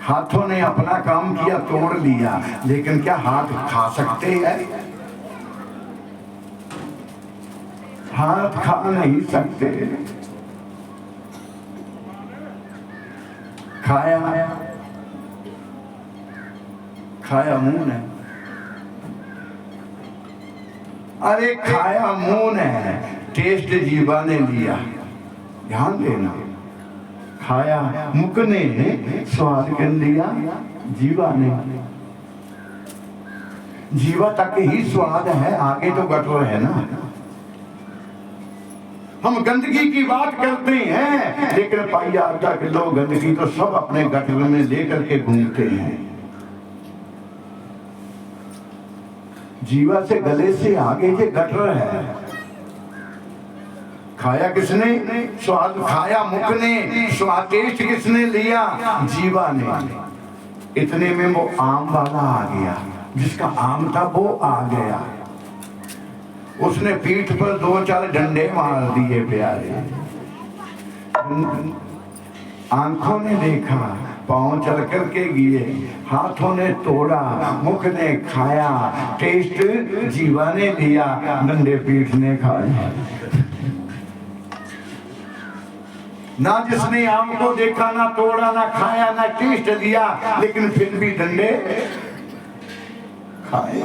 हाथों ने अपना काम किया, तोड़ लिया, लेकिन क्या हाथ खा सकते हैं? हाथ खा नहीं सकते। खाया, खाया मुंह ने। अरे खाया मुंह ने, टेस्ट जीवा ने लिया। ध्यान देना, खाया मुख ने, स्वाद कर लिया जीवा ने। जीवा तक ही स्वाद है, आगे तो गटर है ना। हम गंदगी की बात करते हैं, लेकिन पाइया आधा किलो गंदगी तो सब अपने गटर में लेकर के घूमते हैं। जीवा से गले से आगे ये गटर है। खाया किसने? स्वाद खाया मुख ने, स्वाद टेस्ट किसने लिया? जीवा ने। इतने में वो आम वाला आ गया, जिसका आम था वो आ गया। उसने पीठ पर 2-4 डंडे मार दिए प्यारे। आंखों ने देखा, पांव चल करके गिए, हाथों ने तोड़ा, मुख ने खाया, टेस्ट जीवा ने लिया, डंडे पीठ ने खाया। ना जिसने आम को देखा, ना तोड़ा, ना खाया, ना टेस्ट लिया, लेकिन फिर भी डंडे खाए।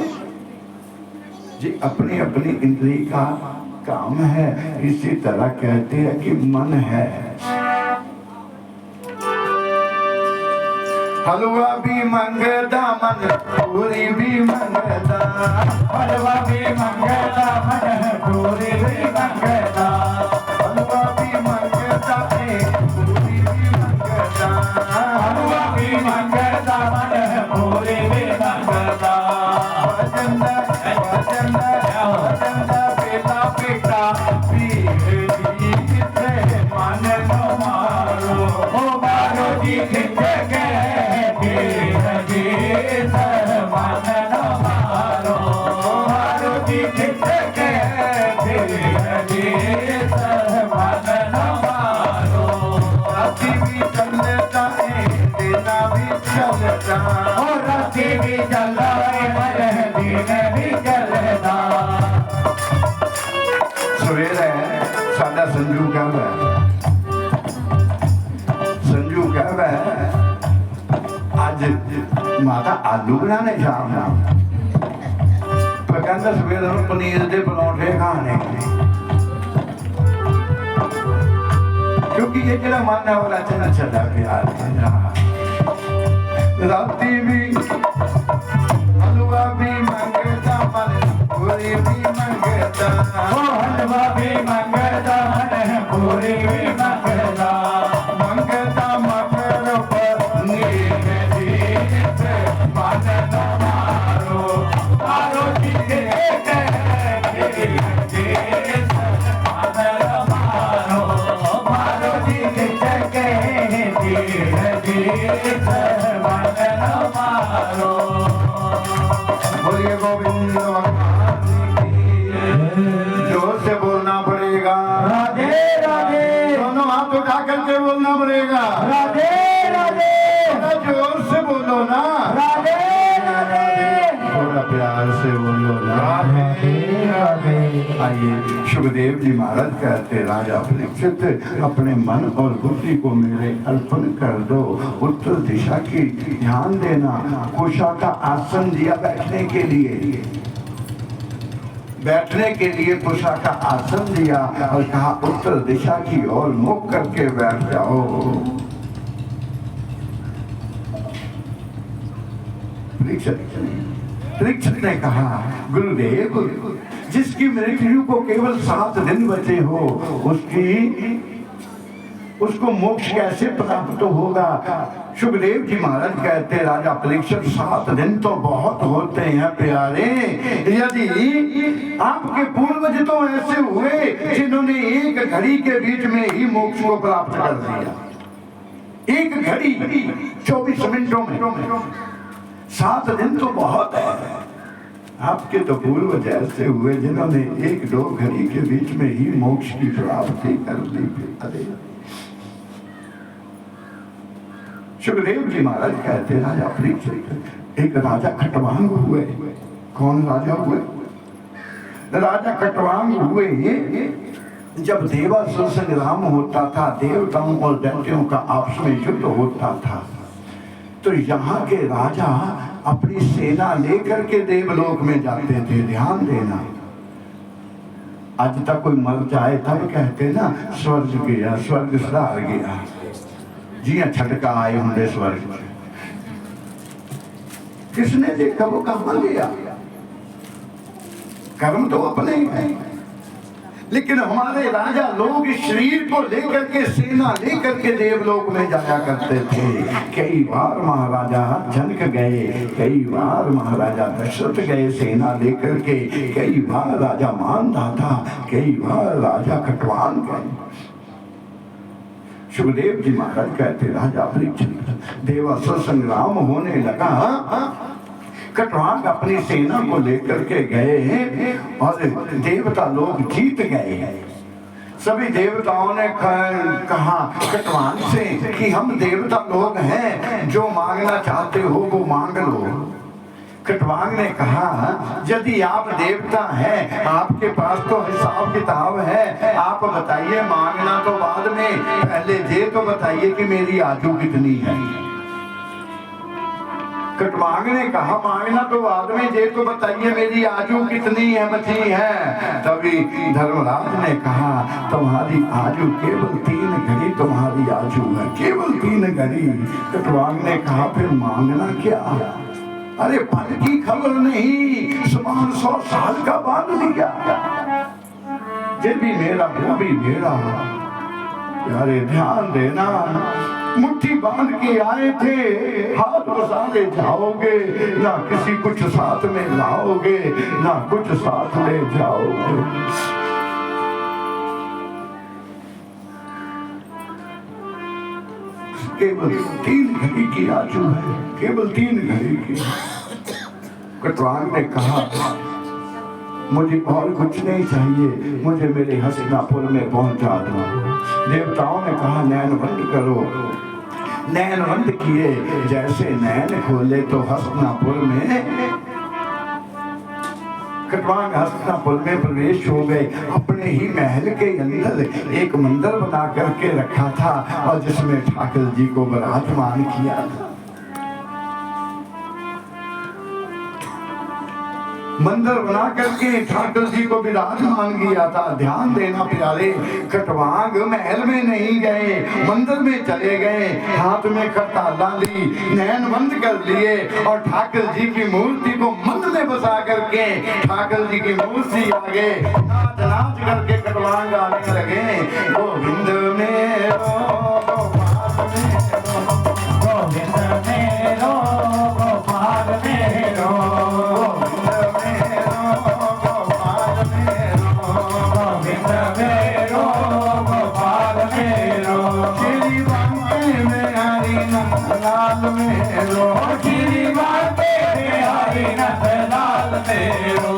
जी अपनी अपनी इंद्री का काम है। इसी तरह कहते हैं कि मन है। हलवा भी मंगता मन, पूरी भी मंगता। हलवा भी मंगता मन, पूरी भी मंगता। हलवा भी मंगता पूरी भी मंगता। हलवा भी मंगता मन, पूरी भी मंगता। भजन भजन भजन बेटा बेटा पीर जी से मन नो मारो। ओ मारो जी खिंचे के पीर जी से मन न मारो। मारो जी खिंचे के पीर जी से मन न मारो। राती भी चलता है, देना भी चलता। और राती भी चलता है, दिन भी चलता। सवेरे साडा संजू कहता है, संजू कहता है आज माता आलू बनाने शाम ना। पर कहता सवेरे पनीर के परौंठे खाने, क्योंकि ये जरा मन है वो अच्छा चला प्यार। राती भी हलवा भी मंगता मन, पूरी भी मंगता। ओ हलवा भी मंगता मन, पूरी भी मंगता। मंगता मकर पनीर जीत मन न मारो। मारो जीत जीत मन न मारो। मारो जीत जीत मन न मारो। बोलिए गोविंद भगवान की। जोर से बोलना पड़ेगा। राधे राधे। दोनों हाथ उठा करके बोलना पड़ेगा। राधे राधे। थोड़ा जोर से बोलो ना। राधे राधे। थोड़ा प्यार से बोलो ना। राधे राधे। आइए सुखदेव जी महाराज कहते, राजा परीक्षित अपने मन और बुद्धि को मेरे अर्पण कर दो। उत्तर दिशा की ध्यान देना। कुशा का आसन दिया बैठने के लिए, बैठने के लिए कुशा का आसन दिया और कहा उत्तर दिशा की ओर मुख करके बैठ जाओ। परीक्षित ने कहा गुरुदेव, जिसकी मृत्यु को केवल 7 दिन बचे हो, उसकी उसको मोक्ष कैसे प्राप्त होगा? सुखदेव जी महाराज कहते राजा परीक्षित 7 दिन तो बहुत होते हैं प्यारे। यदि आपके पूर्वज तो ऐसे हुए जिन्होंने एक घड़ी के बीच में ही मोक्ष को प्राप्त कर दिया, एक घड़ी 24 मिनटों में। 7 दिन तो बहुत है। आपके तो पूर्वज ऐसे हुए जिन्होंने 1-2 घड़ी के बीच में ही मोक्ष की प्राप्ति कर ली। अरे सुखदेव जी महाराज कहते राजा परीक्षित, एक राजा खटवांग हुए। कौन राजा हुए? राजा खटवांग हुए। जब देवासुर संग्राम होता था, देवताओं और दैत्यों का आपस में युद्ध होता था, तो यहाँ के राजा अपनी सेना लेकर के देवलोक में जाते थे। ध्यान देना, आज तक कोई मर जाए तब कहते ना स्वर्ग गया, स्वर्ग सुधार गया जी, छटका आए होंगे स्वर्ग। किसने देखा? वो कहां गया? कर्म तो अपने ही है। लेकिन हमारे राजा लोग इस शरीर को लेकर के, सेना लेकर के देवलोक में जाया करते थे। कई बार महाराजा जनक गए, कई बार महाराजा दशरथ गए सेना लेकर के, कई बार राजा मानधाता, कई बार राजा खटवान गए। सुखदेव जी महाराज कहते राजा परीक्षित, देवासुर संग्राम होने लगा, खटवांग अपनी सेना को लेकर के गए और देवता लोग जीत गए। सभी देवताओं ने कहा खटवांग से कि हम देवता लोग हैं, जो मांगना चाहते हो वो मांग लो। खटवांग ने कहा यदि आप देवता हैं, आपके पास तो हिसाब किताब है, आप बताइए, मांगना तो बाद में, पहले ये तो बताइए कि मेरी आयु कितनी है। खटवांग ने कहा मांगना तो बाद में, ये तो बताइए मेरी आयु कितनी है बची है। तभी धर्मराज ने कहा तुम्हारी आयु केवल 3 घड़ी तुम्हारी आयु है, केवल 3 घड़ी। खटवांग ने कहा फिर मांगना क्या? अरे पल की खबर नहीं, समान 100 साल का बांध लिया। ये भी मेरा, वो भी मेरा। यारे ध्यान देना, मुट्ठी बांध के आए थे, हाथ बसाले जाओगे, ना किसी कुछ साथ में लाओगे, ना कुछ साथ ले जाओगे। केवल 3 घड़ी की आयु है, केवल 3 घड़ी की। खटवांग ने कहा मुझे और कुछ नहीं चाहिए, मुझे मेरे हस्तिनापुर में पहुंचा दो। देवताओं ने कहा नैन बंद करो। नैन बंद किए, जैसे नैन खोले तो हस्तिनापुर में, खटवांग हस्तिनापुर में प्रवेश हो गए। अपने ही महल के अंदर एक मंदिर बना करके रखा था और जिसमें ठाकुर जी को विराजमान किया था। मंदिर बना करके ठाकुर जी को विराजमान किया था। ध्यान देना प्यारे, खटवांग महल में नहीं गए, मंदिर में चले गए, हाथ में खटाला ली, नैन बंद कर लिए और ठाकुर जी की मूर्ति को मंदिर में बसा करके ठाकुर जी की मूर्ति आगे नाच नाच करके खटवांग आने लगे। गोविंद मेरो गोविंद मेरो गोपाल मेरो, लाल मेरो, श्री बाटे हरि नंद लाल मेरो,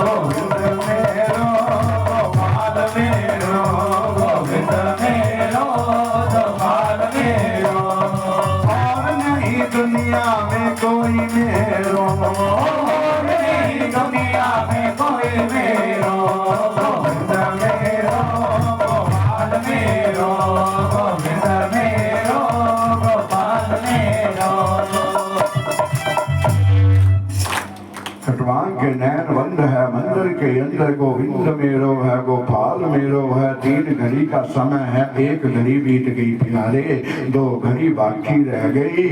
गोविंद मेरो गोपाल मेरो, गोविंद मेरो गोपाल मेरो। और नहीं दुनिया में कोई मेरो, और नहीं दुनिया में कोई मेरो, गोविंद मेरो गोपाल मेरो, गोविंद मेरो खटवांग के नैन बंद है, मंदिर के अंदर गोविंद मेरो है, गोपाल मेरो है। 3 घड़ी का समय है, 1 घड़ी बीत गई प्यारे, 2 घड़ी बाकी रह गई।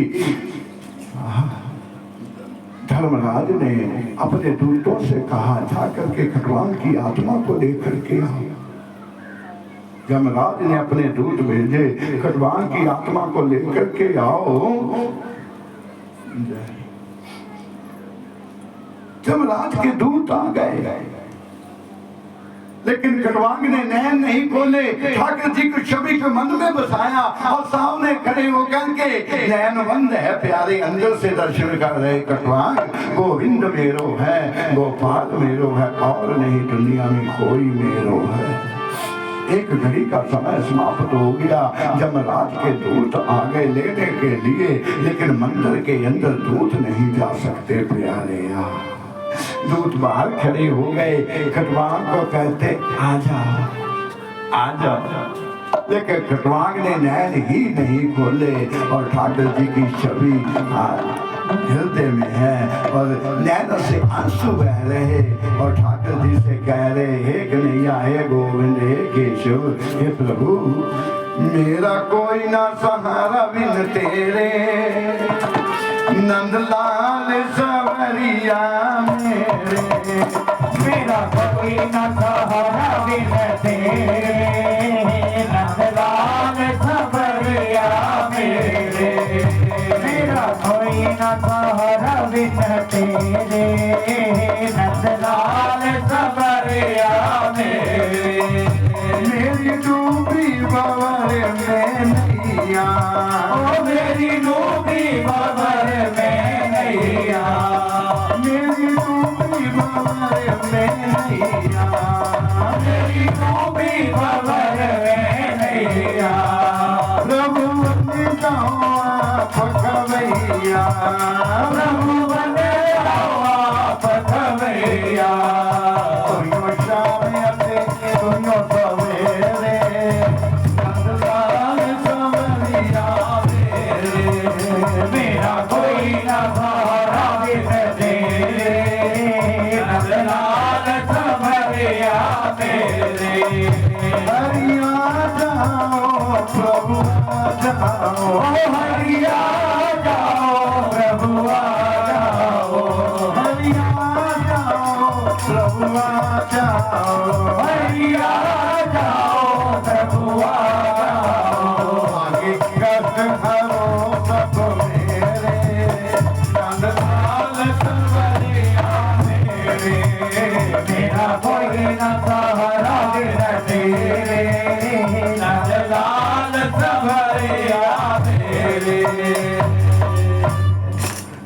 धर्मराज ने अपने दूतों से कहा जाकर के खटवांग की आत्मा को लेकर के आओ। यमराज ने अपने दूत भेजे, खटवान की आत्मा को लेकर के आओ। यमराज के दूत आ गए, लेकिन खटवांग ने नैन नहीं खोले। ठाकुर जी को छवि को मन में बसाया और सामने खड़े होकर के नैन बंद है प्यारे अंदर से दर्शन कर रहे। खटवांग गोविंद मेरो है, गोपाल मेरो है, और नहीं दुनिया में कोई मेरो है। एक घड़ी का समय समाप्त हो गया। यमराज के दूत आ गए लेने के लिए, लेकिन मंदिर के अंदर दूत नहीं जा सकते प्यारे। दूत बाहर खड़े हो गए, खटवांग को कहते आ जाओ आ जाओ, लेकिन खटवांग ने नैन ही नहीं खोले और ठाकुर जी की छवि हृदय में है और नैनों से आंसू बह रहे और ठाकुर जी से कह रहे, हे कन्हैया, हे गोविंद, हे केशव, हे प्रभु, मेरा कोई ना सहारा बिन तेरे, नंदलाल सवरिया मेरे, मेरा कोई न सहारा बिन तेरे, नंदलाल सवरिया मेरे, मेरा कोई न सहारा बिन तेरे, नंदलाल सवरिया मेरे, मेरी डूबी बवर में नैया, ओ मेरी डूबी बवर में नैया, मेरी डूबी बवर में नैया, मेरी डूबी बवर में नैया, प्रभु बन जाओ आप खवैया, प्रभु बने आप खवैया, तुयो शाम अते तुयो सवेरे, नंदलाल सवरिया मेरे, मेरा कोई न सहारा बिन तेरे, नंदलाल सवरिया मेरे, हरिया जाओ प्रभु जाओ, ओ हरिया जाओ प्रभु आ जाओ, हरिया जाओ प्रभु जाओ, हरिया जाओ प्रभु आ जाओ, आगे कष्ट हरो सब मेरे, नंदलाल सवरिया मेरे, मेरा कोई न सहारा बिन तेरे, नंदलाल सवरिया मेरे।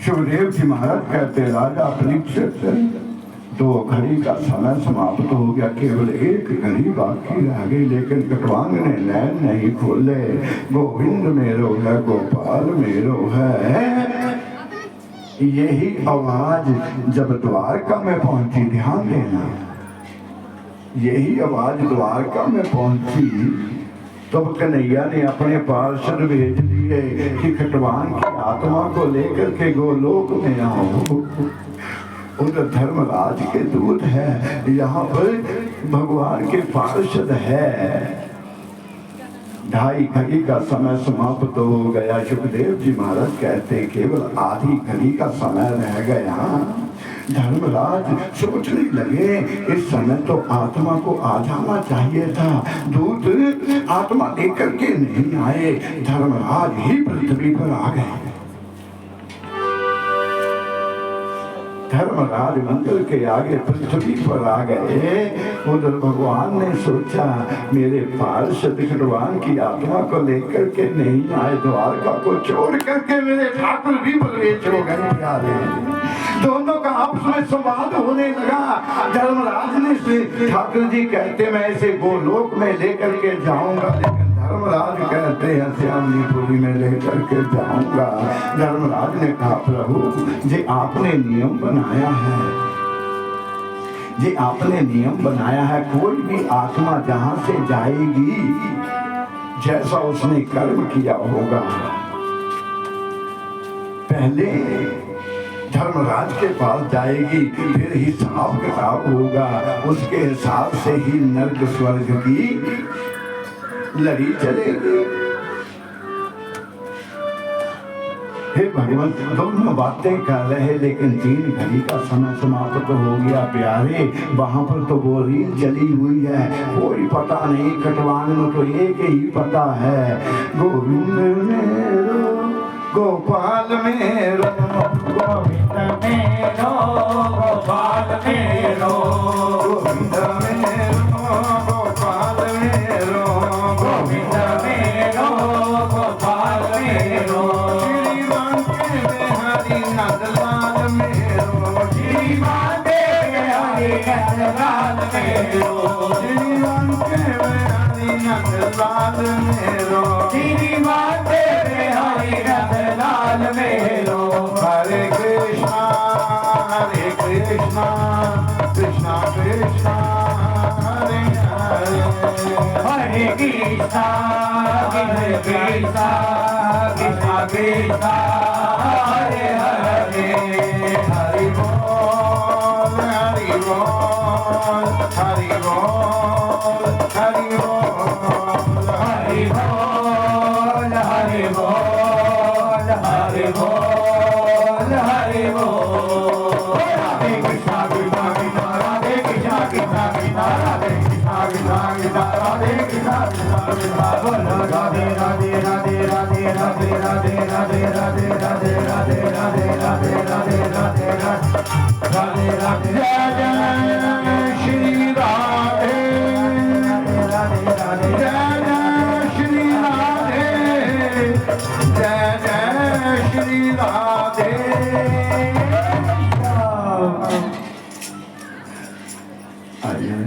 शिवदेव जी महाराज कहते, राजा परीक्षित, 2 घड़ी का समय समाप्त हो गया, केवल 1 घड़ी बाकी रह गई, लेकिन खटवांग ने नैन नहीं खोले। गोविंद मेरो है, गोपाल मेरो है। यही आवाज जब द्वारका में पहुंची, ध्यान देना, यही आवाज द्वारका में पहुंची, तब कन्हैया ने अपने पार्षद भेज दिए कि खटवांग की आत्मा को लेकर के गोलोक में आओ। उधर धर्मराज के दूत है, यहाँ पर भगवान के पार्षद है। 2:30 घड़ी का समय समाप्त हो गया। सुखदेव जी महाराज कहते, केवल आधी घड़ी का समय रह गया। धर्मराज सोचने लगे, इस समय तो आत्मा को आ जाना चाहिए था, दूत आत्मा लेकर के नहीं आए, धर्मराज ही पृथ्वी पर आ गए। धर्मराज मंदिर के आगे पृथ्वी पर आ गए। उधर भगवान ने सोचा, मेरे पार्षद खटवान की आत्मा को लेकर के नहीं आए, द्वारका को छोड़ करके मेरे ठाकुर भी प्रवेश हो गए प्यारे। दोनों का आपस में संवाद होने लगा। धर्मराज ने, ठाकुर जी कहते मैं इसे गोलोक में लेकर के जाऊंगा, लेकिन धर्मराज कहते हैं श्यामलीपुरी में लेकर के जाऊंगा। धर्मराज ने कहा, प्रभु जी आपने नियम बनाया है, जी आपने नियम बनाया है, कोई भी आत्मा जहां से जाएगी जैसा उसने कर्म किया होगा, पहले धर्मराज के पास जाएगी, फिर हिसाब किताब होगा, उसके हिसाब से ही नर्क स्वर्ग की लड़ी चलेगी। हे भगवान, दोनों बातें कर रहे लेकिन 3 घड़ी का समय समाप्त हो गया प्यारे। वहां पर तो वो रील चली हुई है, कोई पता नहीं, कटवान में तो एक ही पता है, गोविंद मेरो गोपाल मेरो, गोविंद मेरो गोपाल मेरो, गोविंद मेरो गोपाल मेरो, गोविंद मेरो गोपाल मेरो, नंदलाल मेरो, श्रीमान देव हरि नंदलाल मेरो, श्रीमान देव हरि नंदलाल मेरो, श्रीमान देव हरि नंदलाल मेरो। हरे कृष्णा कृष्णा कृष्णा हरे हरे, हरे कृष्णा कृष्णा कृष्णा हरे हरे, हरि बोल हरि बोल हरि बोल हरि बोल हरि बोल हरि बोल हरि बोल हरि बोल। राधे कृष्णा कृष्णा कृष्णा राधे कृष्णा कृष्णा कृष्णा राधे कृष्णा कृष्णा कृष्णा राधे कृष्णा कृष्णा कृष्णा, बोलो राधे राधे राधे राधे राधे राधे राधे राधे राधे राधे राधे राधे राधे राधे राधे राधे, जय जय श्री राधे राधे राधे, जय जय श्री राधे, जय जय श्री राधे। आइए,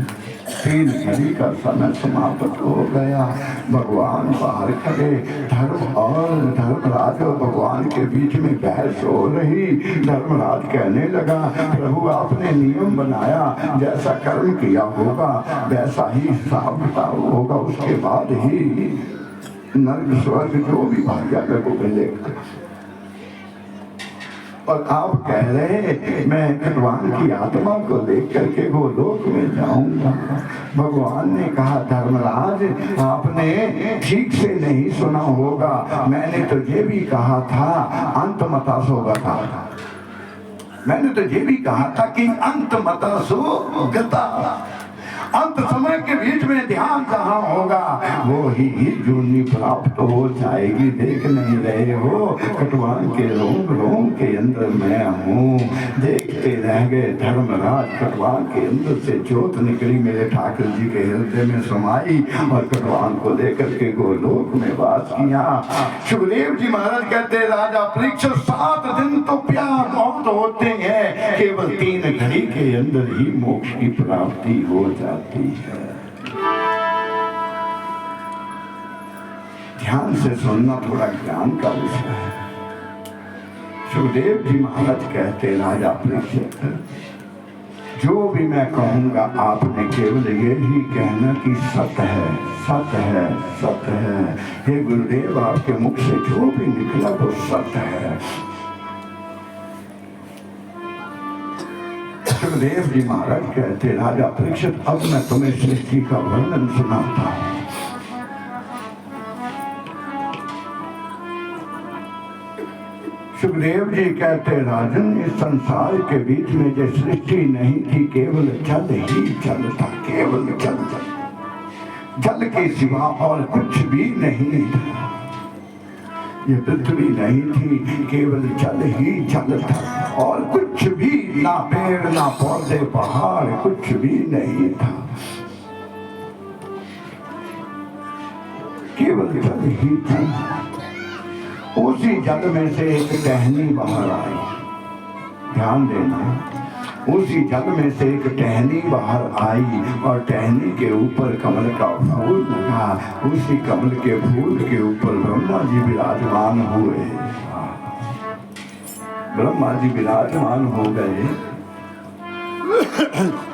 3 घड़ी का समय समाप्त हो गया। भगवान बाहर खड़े, धर्म और धर्मराज और भगवान के बीच में बहस हो रही। धर्मराज कहने लगा, प्रभु आपने नियम बनाया, जैसा कर्म किया होगा वैसा ही हिसाब किताब होगा, उसके बाद ही नर्क स्वर्ग जो भी भाग्य को मिलेगा। और आप कह रहे मैं भगवान की आत्मा को लेकर के वो लोक में जाऊंगा। भगवान ने कहा, धर्मराज आपने ठीक से नहीं सुना होगा, मैंने तो ये भी कहा था अंत मता सो गता, मैंने तो ये भी कहा था कि अंत मता सो गता, अंत समय के बीच में ध्यान कहाँ होगा, वो ही जूनी प्राप्त हो जाएगी। देख नहीं रहे हो, कटवान के रोम रोम के अंदर मैं हूँ। देखते रह गए धर्मराज, कटवान के अंदर से ज्योत निकली, मेरे ठाकुर जी के हृदय में समाई और कटवान को लेकर के गोलोक में वास किया। सुखदेव जी महाराज कहते, राजा परीक्षित 7 दिन तो प्यार बहुत होते हैं, केवल 3 घड़ी के अंदर ही मोक्ष की प्राप्ति हो जाती है। ध्यान से सुनना थोड़ा ज्ञान का विषय है। सुखदेव जी महाराज कहते, राजा परीक्षित जो भी मैं कहूंगा आपने केवल ये ही कहना कि सत्य है, सत्य है, सत्य है। हे गुरुदेव, आपके मुख से जो भी निकला वो सत्य है। सुखदेव जी महाराज कहते, राजा परीक्षित अब मैं तुम्हें सृष्टि का वर्णन सुनाता हूं। सुखदेव जी कहते, राजन इस संसार के बीच में जो सृष्टि नहीं थी, केवल जल ही जल था, केवल जल, जल के सिवा और कुछ भी नहीं था। ये पृथ्वी नहीं थी, केवल जल ही जल था और कुछ भी, ना पेड़ ना पौधे पहाड़ कुछ भी नहीं था, केवल जल ही था। उसी जल में से एक टहनी बाहर आई, ध्यान देना, उसी जल में से एक टहनी बाहर आई और टहनी के ऊपर कमल का फूल लगा। उसी कमल के फूल के ऊपर ब्रह्मा जी विराजमान हुए, ब्रह्मा जी विराजमान हो गए।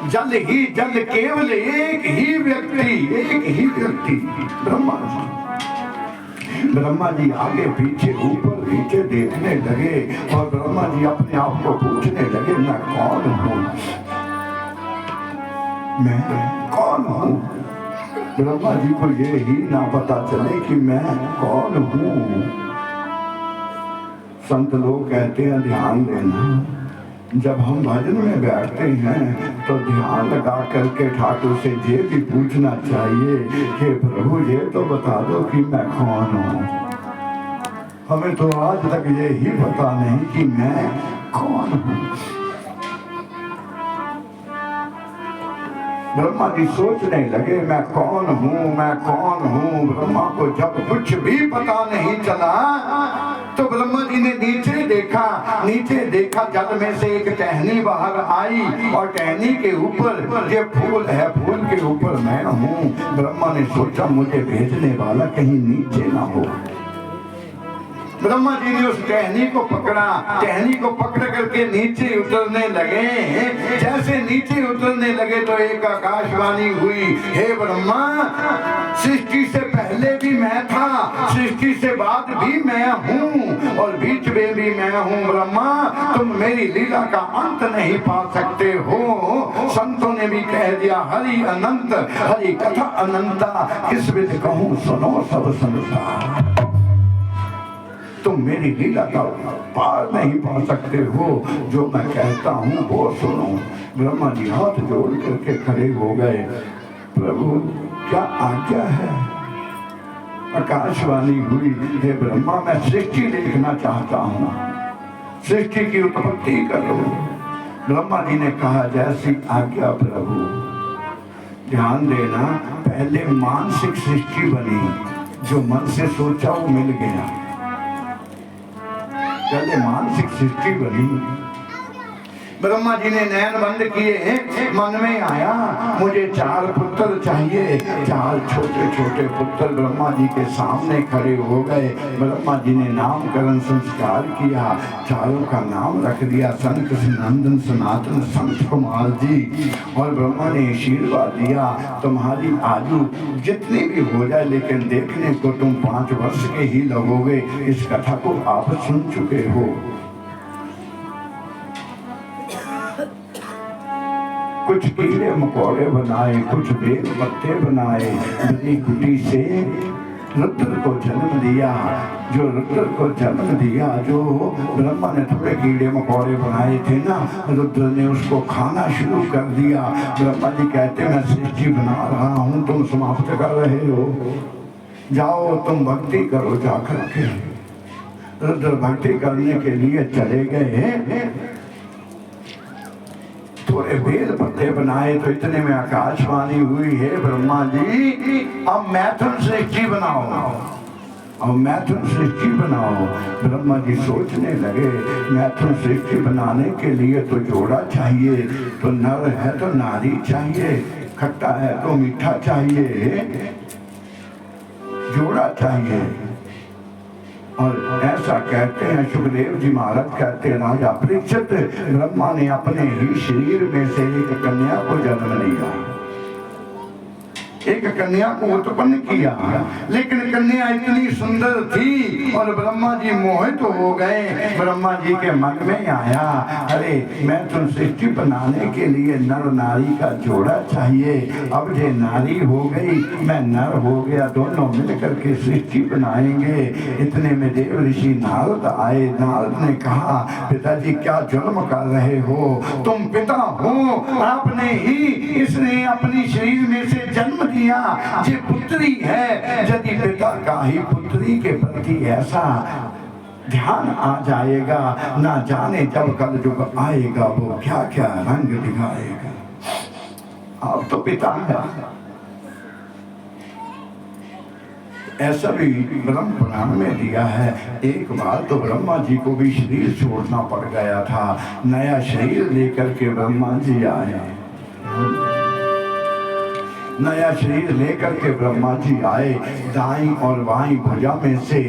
जल ही जल, केवल एक ही व्यक्ति ब्रह्मा जी। ब्रह्मा जी आगे पीछे ऊपर नीचे देखने लगे और ब्रह्मा जी अपने आप को पूछने लगे, मैं कौन हूँ, मैं कौन हूँ। ब्रह्मा जी को ये ही ना पता चले कि मैं कौन हूँ। संत लोग कहते हैं ध्यान देना, जब हम भजन में बैठते हैं तो ध्यान लगा करके ठाकुर से ये भी पूछना चाहिए कि प्रभु ये तो बता दो कि मैं कौन हूँ। हमें तो आज तक ये ही पता नहीं कि मैं कौन हूँ। ब्रह्मा जी सोचने लगे मैं कौन हूँ, मैं कौन हूँ। ब्रह्मा को जब कुछ भी पता नहीं चला तो ब्रह्मा जी ने नीचे देखा जल में से एक टहनी बाहर आई और टहनी के ऊपर ये फूल है, फूल के ऊपर मैं हूँ। ब्रह्मा ने सोचा मुझे भेजने वाला कहीं नीचे ना हो। ब्रह्मा जी ने उस टहनी को पकड़ा, टहनी को पकड़ करके नीचे उतरने लगे। जैसे नीचे उतरने लगे तो एक आकाशवाणी हुई, हे ब्रह्मा, सृष्टि से पहले भी मैं था, सृष्टि से बाद भी मैं हूँ और बीच में भी मैं हूँ। ब्रह्मा, तुम मेरी लीला का अंत नहीं पा सकते हो। संतों ने भी कह दिया हरि अनंत, हरि कथा अनंता, किस विध कहूँ सुनो सब संसार। तुम मेरी लीला का पार नहीं पा सकते हो, जो मैं कहता हूँ वो सुनो। ब्रह्मा जी हाथ जोड़ करके खड़े हो गए, प्रभु क्या आज्ञा है। आकाशवाणी हुई, हे ब्रह्मा, मैं सृष्टि देखना चाहता हूँ, सृष्टि की उत्पत्ति करो। ब्रह्मा जी ने कहा जैसी आज्ञा प्रभु। ध्यान देना, पहले मानसिक सृष्टि बनी, जो मन से सोचा वो मिल गया। पहले मानसिक सृष्टि बनी। ब्रह्मा जी ने नैन बंद किए, मन में आया मुझे 4 पुत्र चाहिए। 4 छोटे छोटे पुत्र ब्रह्मा जी के सामने खड़े हो गए। ब्रह्मा जी ने नामकरण संस्कार किया, चारों का नाम रख दिया, संकृष्ण नंदन सनातन संत कुमार जी। और ब्रह्मा ने आशीर्वाद दिया, तुम्हारी आयु जितनी भी हो जाए लेकिन देखने को तुम 5 वर्ष के ही लगोगे। इस कथा को आप सुन चुके हो। कुछ कीड़े मकोड़े बनाए, कुछ बेल पत्ते बनाए, बनी कुटी से रुद्र को जन्म दिया। जो रुद्र को जन्म दिया, जो ब्रह्मा ने थोड़े कीड़े मकोड़े बनाए थे ना, रुद्र ने उसको खाना शुरू कर दिया। ब्रह्मा जी कहते मैं सृष्टि बना रहा हूँ, तुम समाप्त कर रहे हो, जाओ तुम भक्ति करो जाकर के। रुद्र भक्ति करने के लिए चले गए। थोड़े बेल पत्ते बनाए तो इतने में आकाशवाणी हुई, है ब्रह्मा जी अब मैथुन सृष्टि बनाओ, अब मैथुन सृष्टि बनाओ। ब्रह्मा जी सोचने लगे मैथुन सृष्टि बनाने के लिए तो जोड़ा चाहिए, तो नर है तो नारी चाहिए, खट्टा है तो मीठा चाहिए, जोड़ा चाहिए। और ऐसा कहते हैं सुखदेव जी महाराज कहते हैं, राजा परीक्षित, ब्रह्मा ने अपने ही शरीर में से एक कन्या को जन्म दिया, एक कन्या को उत्पन्न किया। लेकिन कन्या इतनी सुंदर थी और ब्रह्मा जी मोहित हो गए। ब्रह्मा जी के मन में आया, अरे मैं तुम सृष्टि बनाने के लिए नर नारी का जोड़ा चाहिए। अब ये नारी हो गई, मैं नर हो गया, दोनों मिलकर के सृष्टि बनाएंगे। इतने में देव ऋषि नारद आए। नारद ने कहा, पिताजी क्या जुल्म कर रहे हो, तुम पिता हो, आपने ही इसने अपनी शरीर में से जन्म दिया, ये पुत्री है। यदि पिता का ही पुत्री के प्रति ऐसा ध्यान आ जाएगा, ना जाने जब कल युग आएगा वो क्या क्या रंग दिखाएगा। आप तो पिता है। ऐसा भी ब्रह्म पुराण में दिया है। एक बार तो ब्रह्मा जी को भी शरीर छोड़ना पड़ गया था। नया शरीर लेकर के ब्रह्मा जी आए, नया शरीर लेकर के ब्रह्मा जी आए। दाईं और बाईं भुजा में से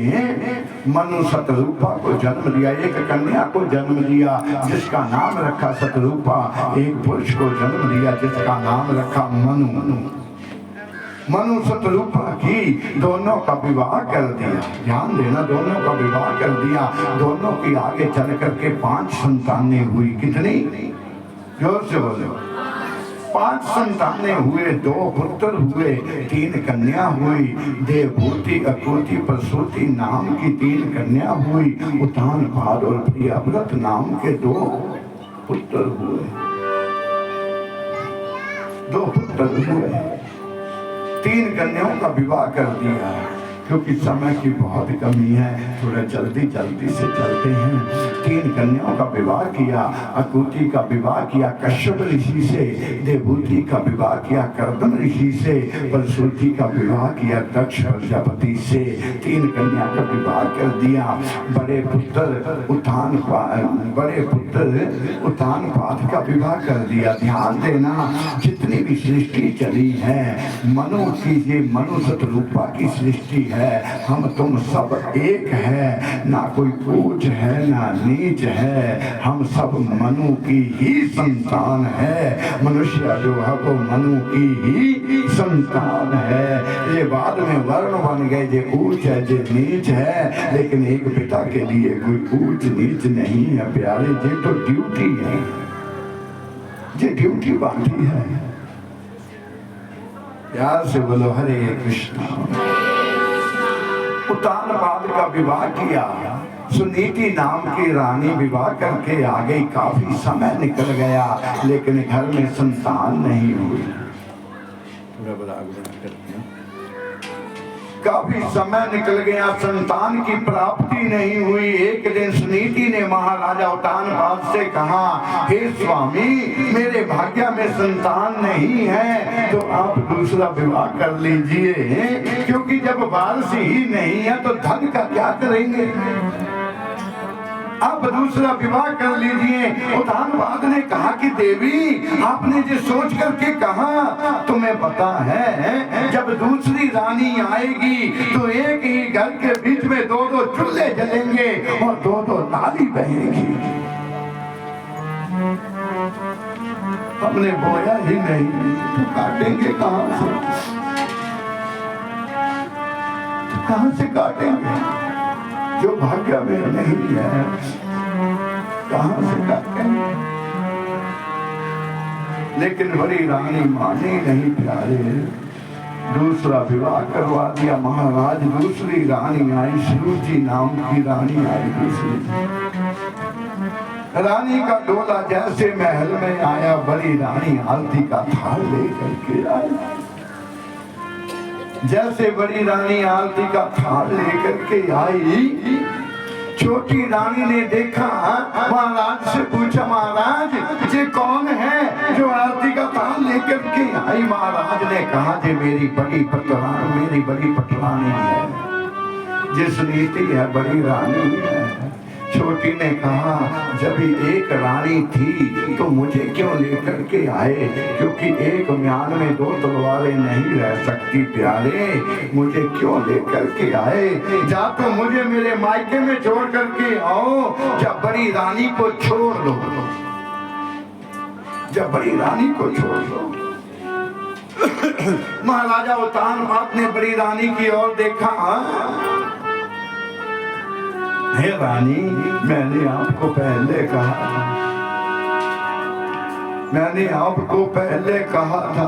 मनु शतरूपा को जन्म दिया, एक कन्या को जन्म दिया जिसका नाम रखा शतरूपा, एक पुरुष को जन्म दिया जिसका नाम रखा मनु। मनु शतरूपा की दोनों का विवाह कर दिया। ध्यान देना, दोनों का विवाह कर दिया। दोनों की आगे चल करके 5 संतानें हुई। कितनी? जोर से बोलो। 5 संतानें हुए, 2 पुत्र हुए, 3 कन्या हुई। देवभूति, अकूति, प्रसूति नाम की 3 कन्या हुई। उतान पाद और प्रियव्रत नाम के 2 पुत्र हुए। 2 पुत्र हुए। 3 कन्याओं का विवाह कर दिया। क्योंकि समय की बहुत कमी है, थोड़ा जल्दी जल्दी से चलते हैं। 3 कन्याओं का विवाह किया। अकूति का विवाह किया कश्यप ऋषि से, देवभूति का विवाह किया कर्दम ऋषि से, प्रसूति का विवाह किया दक्ष प्रजापति से। 3 कन्या का विवाह कर दिया। बड़े पुत्र उतान पाद का विवाह कर दिया। ध्यान देना, जितनी भी सृष्टि चली है, मनु की ये मनु शतरूपा की सृष्टि है। हम तुम सब एक है, ना कोई ऊंच है ना नीच है, हम सब मनु की ही संतान है। मनुष्य जो है वो मनु की ही संतान है। ये बाद में वर्ण बन गए, जो ऊंच है जो नीच है, लेकिन एक पिता के लिए कोई ऊंच नीच नहीं है प्यारे। ये तो ड्यूटी है, ये ड्यूटी बांटी है। प्यार से बोलो हरे कृष्णा। उतान पाद का विवाह किया। सुनीति नाम की रानी विवाह करके आ गई। काफी समय निकल गया, लेकिन घर में संतान नहीं हुई। काफी समय निकल गया, संतान की प्राप्ति नहीं हुई। एक दिन सुनीति ने महाराजा उतान पाद से कहा, हे स्वामी, मेरे भाग्य में संतान नहीं है, तो आप दूसरा विवाह कर लीजिए, क्योंकि जब वारस ही नहीं है तो धन का क्या करेंगे। आप दूसरा विवाह कर लीजिए। उतान पाद ने कहा कि देवी, आपने जो सोच करके कहा, तुम्हें पता है जब दूसरी रानी आएगी तो एक ही घर के बीच में 2-2 चूल्हे जलेंगे और 2-2 नाली बहेगी। हमने बोया ही नहीं, तो काटेंगे कहां से? तो कहां से काटेंगे? जो भाग्य में नहीं है, कहां से काटेंगे? लेकिन बड़ी रानी मानी नहीं प्यारे, दूसरा विवाह करवा दिया। महाराज दूसरी रानी आई, सुरुचि नाम की रानी आई। दूसरी रानी का डोला जैसे महल में आया, बड़ी रानी आरती का थाल लेकर के आई। जैसे बड़ी रानी आरती का थाल लेकर के आई, छोटी रानी ने देखा, महाराज से पूछा, महाराज ये कौन है जो आरती का थाल लेकर के आई? महाराज ने कहा, ये मेरी बड़ी पटरानी है, ये सुनीति है, बड़ी रानी है। छोटी ने कहा, जब एक रानी थी तो मुझे क्यों लेकर के आए? क्योंकि एक म्यान में 2 तलवारें नहीं रह सकती प्यारे, मुझे क्यों लेकर के आए? जा तो मुझे मेरे मायके में छोड़ करके आओ, जब बड़ी रानी को छोड़ दो, जब बड़ी रानी को छोड़ दो। महाराजा उतान पाद ने बड़ी रानी की ओर देखा, हे रानी, मैंने आपको पहले कहा था, मैंने आपको पहले कहा था।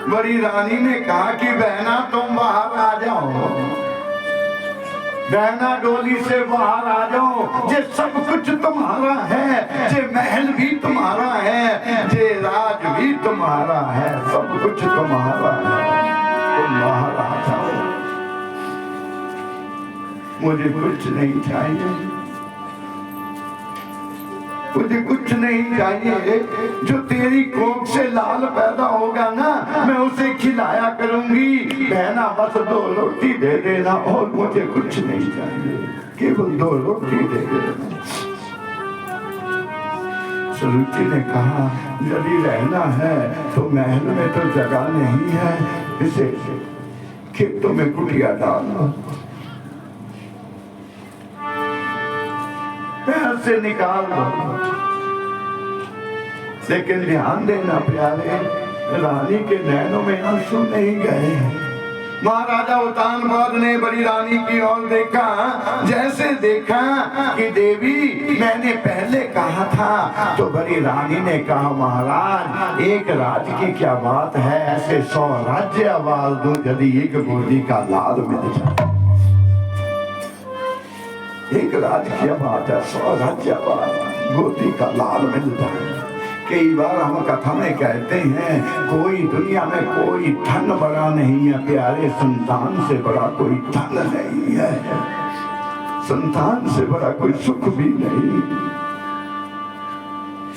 बड़ी रानी ने कहा कि बहना तुम बाहर आ जाओ, बहना डोली से बाहर आ जाओ, ये सब कुछ तुम्हारा है, ये महल भी तुम्हारा है, ये राज भी तुम्हारा है, सब कुछ तुम्हारा है, तुम बाहर आ जाओ। मुझे कुछ नहीं चाहिए, मुझे कुछ नहीं चाहिए। जो तेरी कोख से लाल पैदा होगा ना, मैं उसे खिलाया करूंगी। बहना बस 2 रोटी दे देना, और मुझे कुछ नहीं चाहिए, केवल 2 रोटी दे देना। सुरुचि ने कहा, यदि रहना है तो महल में तो जगह नहीं है, इसे खेतों में कुटिया डाल दो, से निकाल दो। लेकिन ध्यान देना प्यारे, रानी के नैनों में आंसू नहीं गए, महाराजा उतानपाद ने बड़ी रानी की ओर देखा, जैसे देखा कि देवी मैंने पहले कहा था, तो बड़ी रानी ने कहा महाराज एक राज की क्या बात है, ऐसे 100 राज्य आवाज दो यदि एक गोदी का लाल मिल जाए। एक राज की बात है, 100 राज्य आवाज गोदी का लाल मिल जाए। कई बार हम कथा में कहते हैं कोई दुनिया में कोई धन बड़ा नहीं है प्यारे, संतान से बड़ा कोई धन नहीं है, संतान से बड़ा कोई सुख भी नहीं।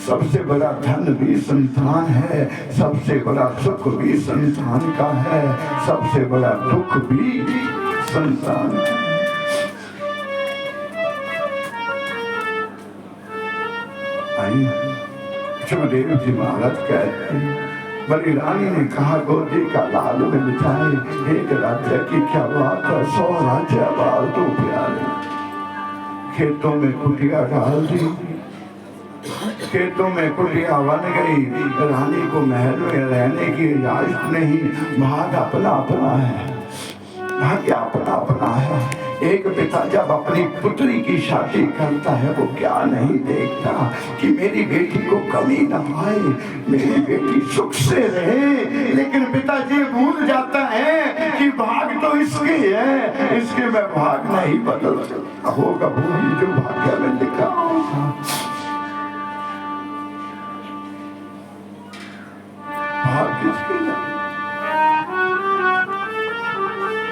सबसे बड़ा धन भी संतान है, सबसे बड़ा सुख भी संतान का है, सबसे बड़ा दुख भी संतान है। सुखदेव जी महाराज कहते हैं बड़ी रानी ने कहा गोदी का लाल मिल जाए, एक राज्य की क्या बात है, 100 राज्य बाल दो प्यारे। खेतों में कुटिया डाल दी, खेतों में कुटिया बन गई। रानी को महल में रहने की इजाजत नहीं, भाग अपना अपना है, भाग्य अपना अपना है। एक पिता जब अपनी पुत्री की शादी करता है वो क्या नहीं देखता कि मेरी बेटी को कमी न आए, मेरी बेटी सुख से रहे, लेकिन पिताजी भूल जाता है कि भाग तो इसके है, इसके में भाग नहीं बदल सकता, होगा वो जो भाग्य में लिखा होगा। भाग किसके नहीं।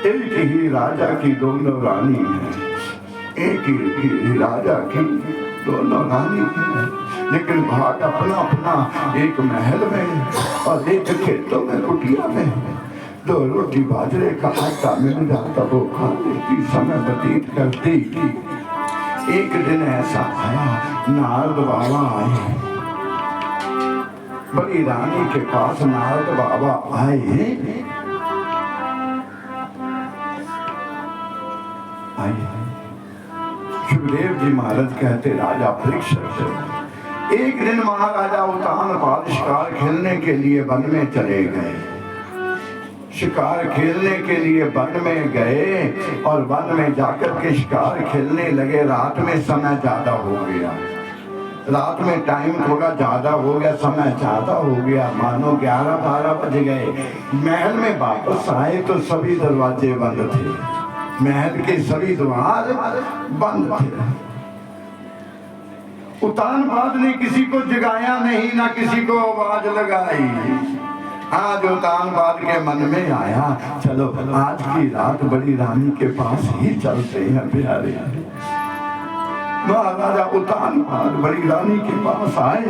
एक ही राजा की दोनों रानी है, एक ही राजा की दोनों रानी है, लेकिन भाग अपना अपना, एक महल में और एक खेतों में कुटिया में। दो रोटी बाजरे का आटा मिल जाता वो खा लेती, समय व्यतीत करती। एक दिन ऐसा आया नारद बाबा आए, बड़ी रानी के पास नारद बाबा आए। सुखदेव जी महाराज कहते राजा परीक्षित से एक दिन महाराजा उतानपाद शिकार खेलने के लिए वन में चले गए। शिकार खेलने के लिए वन में गए और वन में जाकर के शिकार खेलने लगे। रात में समय ज्यादा हो गया, रात में टाइम थोड़ा ज्यादा हो गया, समय ज्यादा हो गया, मानो 11-12 बज गए। महल में वापस आए तो सभी दरवाजे बंद थे, महल के सभी द्वार बंद थे। उतानपाद ने किसी को जगाया नहीं, ना किसी को आवाज लगाई। आज उतानपाद के मन में आया चलो आज की रात बड़ी रानी के पास ही चलते हैं प्यारे। महाराजा उतानपाद बड़ी रानी के पास आए,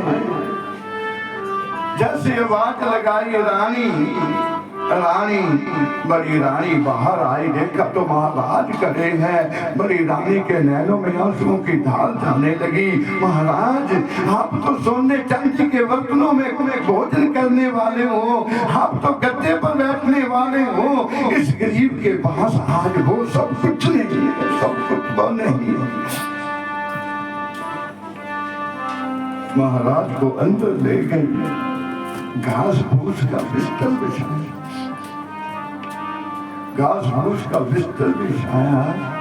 जैसे आवाज लगाई रानी बड़ी रानी बाहर आई, देखा तो महाराज खड़े हैं। बड़ी रानी के नैनों में आंसुओं की धार जाने लगी। महाराज आप तो सोने चांदी के बर्तनों में भोजन करने वाले हो, आप तो गद्दे पर बैठने वाले हो, इस गरीब के पास आज वो सब कुछ नहीं है, सब कुछ वो नहीं है। महाराज को अंदर ले गई, घास फूस का बिस्तर बिछाया, घास फूस का बिस्तर बिछाया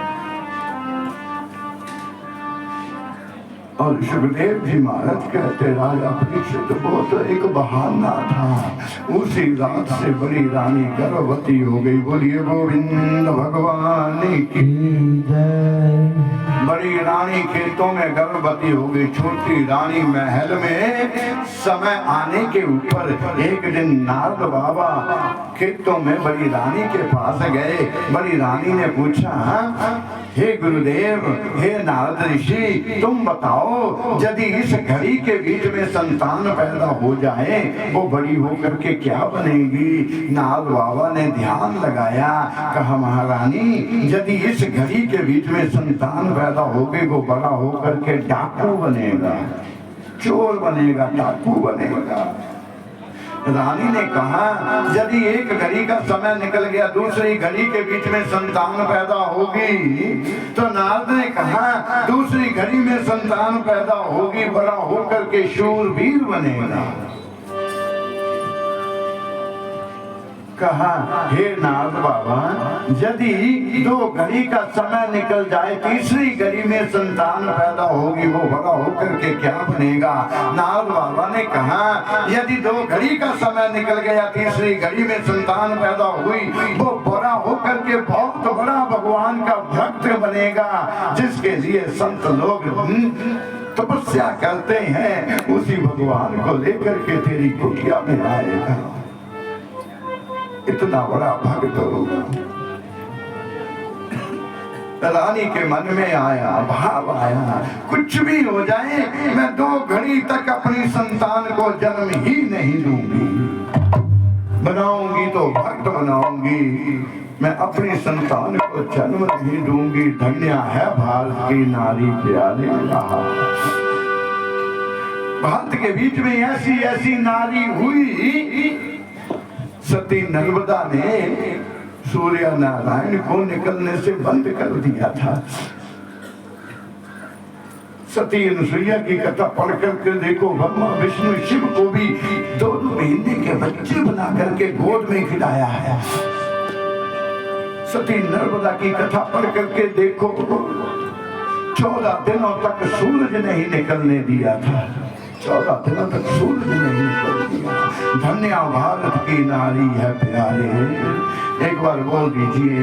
और सुखदेव जी महाराज कहते राजा परीक्षित वो तो एक बहाना था। उसी रात से बड़ी रानी गर्भवती हो गई। बोलिए गोविंद भगवान की जय। बड़ी रानी खेतों में गर्भवती हो गई, छोटी रानी महल में। समय आने के ऊपर एक दिन नारद बाबा खेतों में बड़ी रानी के पास गए। बड़ी रानी ने पूछा हे गुरुदेव, हे नारद ऋषि, तुम बताओ यदि इस घड़ी के बीच में संतान पैदा हो जाए वो बड़ी होकर के क्या बनेगी। नारद बाबा ने ध्यान लगाया, कहा महारानी यदि इस घड़ी के बीच में संतान पैदा होगी वो बड़ा होकर के डाकू बनेगा, चोर बनेगा, डाकू बनेगा। रानी ने कहा यदि एक घड़ी का समय निकल गया दूसरी घड़ी के बीच में संतान पैदा होगी, तो नारद ने कहा दूसरी घड़ी में संतान पैदा होगी, बड़ा होकर के शूरवीर बनेगा। कहा, हे नारद बाबा, यदि 2 घड़ी का समय निकल जाए, तीसरी घड़ी में संतान पैदा होगी, वो बड़ा होकर के क्या बनेगा? नारद बाबा ने कहा, यदि 2 घड़ी का समय निकल गया, तीसरी घड़ी में संतान पैदा हुई, वो बड़ा होकर के बहुत बड़ा भगवान का भक्त बनेगा, जिसके लिए संत लोग तपस्या करते हैं, उसी भगवान को लेकर के तेरी कुटिया में आएगा, इतना बड़ा भक्त होगा। रानी के मन में आया, भाव आया, कुछ भी हो जाए, मैं 2 घड़ी तक अपनी संतान को जन्म ही नहीं दूंगी, बनाऊंगी तो भक्त बनाऊंगी, मैं अपनी संतान को जन्म नहीं दूंगी। धन्य है भारत की नारी, प्यारे रहा। भारत के बीच में ऐसी ऐसी नारी हुई, सती नर्मदा ने सूर्य नारायण को निकलने से बंद कर दिया था। सती अनुसुईया की कथा पढ़ करके देखो, ब्रह्मा विष्णु शिव को भी 2 महीने के बच्चे बना करके गोद में खिलाया है। सती नर्मदा की कथा पढ़ करके देखो, 14 दिनों तक सूरज नहीं निकलने दिया था, 14 दिनों तक सूरज नहीं निकल दिया। धन्य भारत की नारी है, प्यारे, एक बार बोल दीजिए,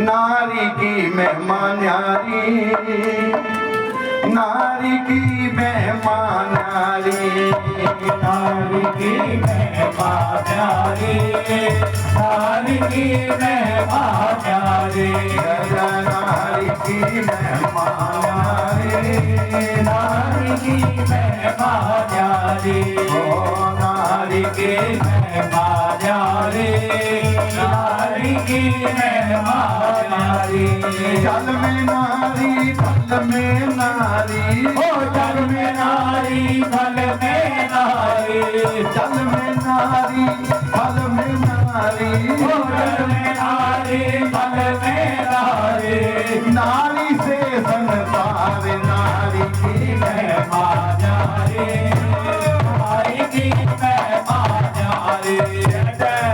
नारी की महिमा न्यारी, नारी की महिमा न्यारी, नारी की महिमा न्यारी, नारी की महिमा न्यारी, नारी की महिमा न्यारी, नारी की महिमा न्यारी, ओ नारी की महिमा न्यारी, नारी की महिमा न्यारी। जल में नारी, फल में नारी, ओ जल में नारी, फल में नारी, जल में नारी, फल में नारी, ओ जल में नारी, फल में नारी, नारी से संसार, नारी की महिमा न्यारी, नारी की महिमा न्यारी,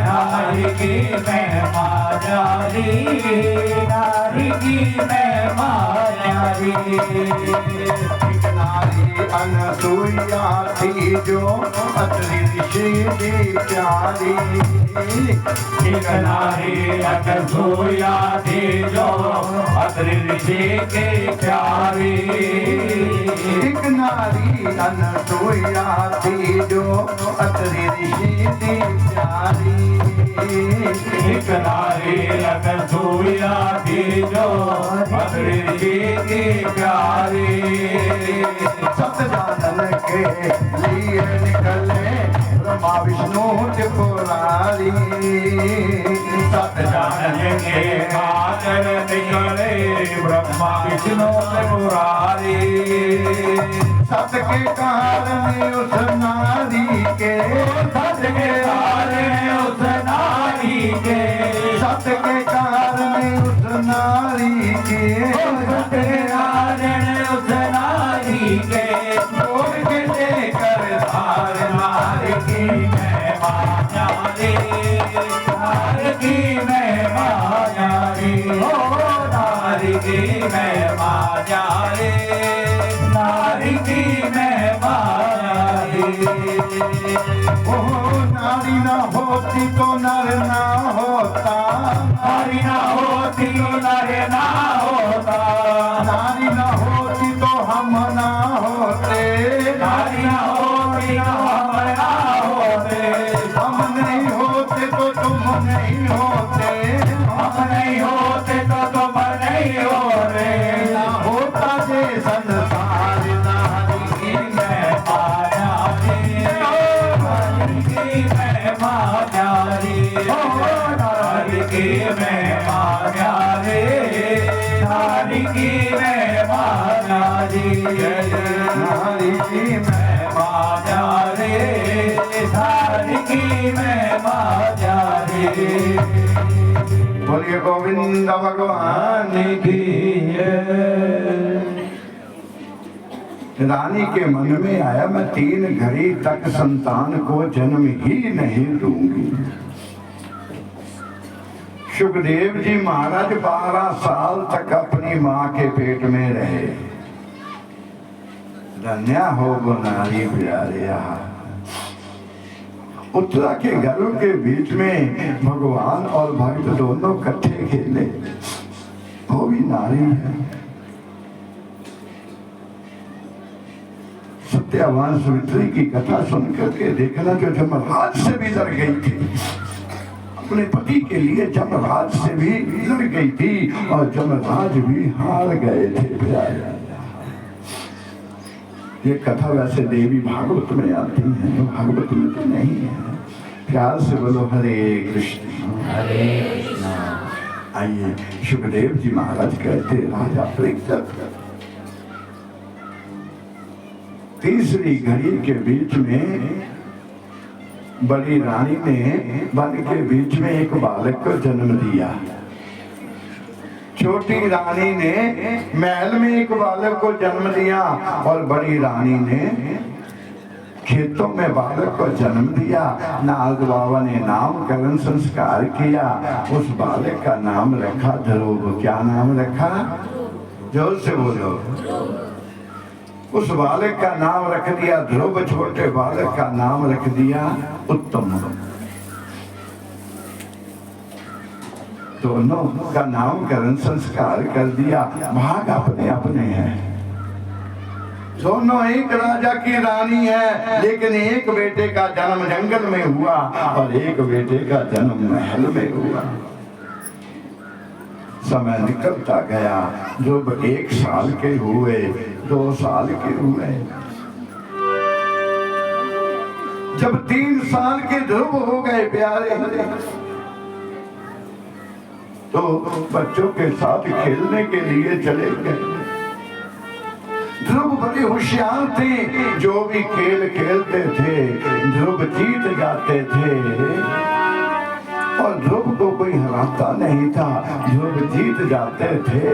नारी की महिमा न्यारी, नारी की महिमा न्यारी। एक नारी अनसुईया थी जो अत्रि ऋषि की प्यारी, एक नारी अनसुईया थी जो अत्रि ऋषि की प्यारी, एक नारी अनसुईया थी जो अत्रि ऋषि की प्यारी, एक नारी अनसुईया थी जो अत्रि ऋषि की प्यारी, सत जानन के लिए निकले ब्रह्मा विष्णु त्रिपुरारी, सत जानन के कारण निकले ब्रह्मा विष्णु त्रिपुरारी, सत के कारण उस नारी के, सत के कारण उस नारी के, सत के कारण उस नारी के, सत के कारण उस नारी के, छोड़ के लेकर धार, नारी की महिमा न्यारी, नारी की महिमा न्यारी, ओ नारी की महिमा न्यारी, नारी की महिमा न्यारी। ओ नारी न होती तो नर ना होता, नारी ना होती तो नर ना होता, नारी न होती तो हम ना होते, नारी ना होती तो हम ना होते, हम नहीं होते तो तुम नहीं होते, हम नहीं होते तो तुम नहीं होते, ना होता जे संसार, नारी की महिमा न्यारी, नारी की महिमा न्यारी, ओ नारी की महिमा न्यारी, नारी की महिमा न्यारी, नारी की महिमा न्यारी, नारी की महिमा न्यारी। बोलिए गोविंद भगवान की। रानी के मन में आया, मैं 3 घड़ी तक संतान को जन्म ही नहीं दूंगी। सुखदेव जी महाराज 12 साल तक अपनी माँ के पेट में रहे। धन्या हो वो नारी प्यारे। उत्तरा के घरों के बीच में भगवान और भक्त दोनों इकट्ठे खेले, वो भी नारी है। सत्यवान सावित्री की कथा सुनकर के देखना जो जमराज से भी लड़ गई थी, अपने पति के लिए जमराज से भी लड़ गई थी और जमराज भी हार गए थे प्यारे। ये कथा वैसे देवी भागवत में आती है, तो भागवत में तो नहीं है। प्यार से बोलो हरे कृष्ण हरे कृष्ण। आइए सुखदेव जी महाराज कहते राजा परीक्षित तीसरी घड़ी के बीच में बड़ी रानी ने वन के बीच में एक बालक को जन्म दिया। छोटी रानी ने महल में एक बालक को जन्म दिया और बड़ी रानी ने खेतों में बालक को जन्म दिया। नारद बाबा ने नामकरण संस्कार किया। उस बालक का नाम रखा ध्रुव। क्या नाम रखा? जोर से बोलो। उस बालक का नाम रख दिया ध्रुव। छोटे बालक का नाम रख दिया उत्तम। दोनों का नामकरण संस्कार कर दिया। भाग अपने अपने हैं, दोनों एक राजा की रानी है, लेकिन एक बेटे का जन्म जंगल में हुआ और एक बेटे का जन्म महल में हुआ। समय निकलता गया। ध्रुव 1 साल के हुए, 2 साल के हुए। जब 3 साल के ध्रुव हो गए प्यारे, तो बच्चों के साथ खेलने के लिए चले गए। ध्रुव बड़े होशियार थे, जो भी खेल खेलते थे ध्रुव जीत जाते थे और ध्रुव को कोई हराता नहीं था। ध्रुव जीत जाते थे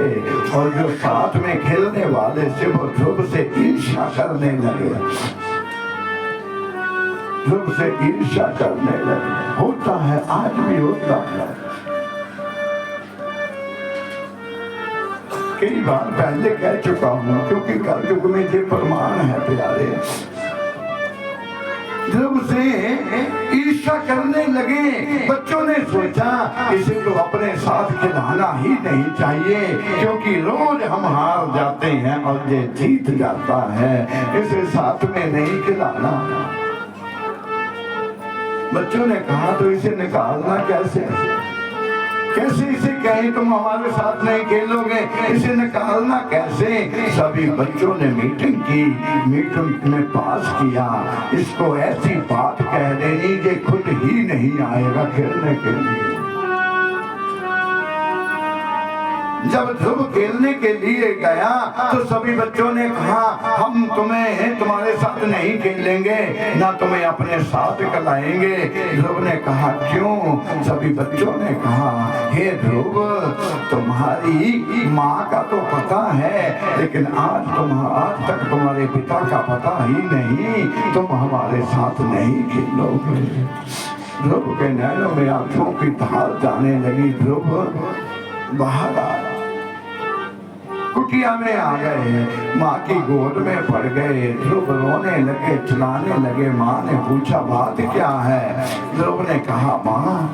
और जो साथ में खेलने वाले थे वो ध्रुव से ईर्ष्या करने लगे। ध्रुव से ईर्ष्या करने लगे। होता है, आज भी होता है। कई बार पहले कह चुका हूं, क्योंकि कलयुग में ये प्रमाण है प्यारे। ध्रुव से ईर्ष्या करने लगे। बच्चों ने सोचा इसे तो अपने साथ खिलाना ही नहीं चाहिए, क्योंकि रोज हम हार जाते हैं और ये जीत जाता है, इसे साथ में नहीं खिलाना। बच्चों ने कहा तो इसे निकालना कैसे? कैसे इसे कहें तुम हमारे साथ नहीं खेलोगे, इसे निकालना कैसे? सभी बच्चों ने मीटिंग की, मीटिंग में पास किया, इसको ऐसी बात कह देनी कि खुद ही नहीं आएगा खेलने के लिए। जब ध्रुव खेलने के लिए गया तो सभी बच्चों ने कहा हम तुम्हारे साथ नहीं खेलेंगे, ना तुम्हें अपने साथ खिलाएंगे। ध्रुव ने कहा क्यों? सभी बच्चों ने कहा हे ध्रुव, तुम्हारी माँ का तो पता है, लेकिन आज तक तुम्हारे पिता का पता ही नहीं, तुम हमारे साथ नहीं खेलोगे। ध्रुव के नैनों में आंखों की धार जाने लगी। ध्रुव बाहर आया, कुटिया में आ गए, माँ की गोद में पड़ गए। ध्रुव रोने लगे, चिल्लाने लगे। माँ ने पूछा बात क्या है? ध्रुव ने कहा माँ,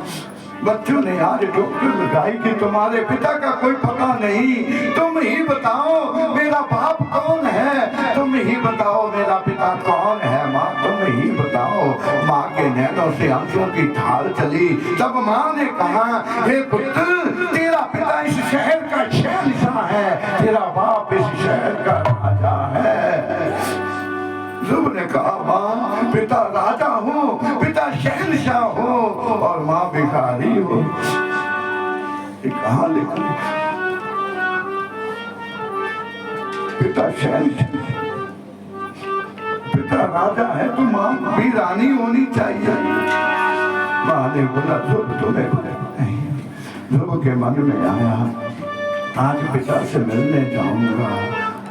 बच्चों ने आज डॉक्टर लगाई कि तुम्हारे पिता का कोई पता नहीं, तुम ही बताओ मेरा बाप कौन है, तुम ही बताओ मेरा पिता कौन है। माँ तुम ही बताओ। माँ के नैनों से आंसुओं की धार चली। तब माँ ने कहा हे पुत्र, तेरा पिता इस शहर का शहंशाह है, तेरा बाप इस शहर का राजा है। ध्रुव ने कहा माँ, पिता राजा हूँ, पिता शहंशाह हो और माँ भिखारी हो। ये कहाँ लिखा? पिता शहंशाह, पिता राजा है तो माँ भी रानी होनी चाहिए। माँ ने बोला ध्रुव तुम्हें नहीं। ध्रुव के मन में आया आज पिता से मिलने जाऊंगा,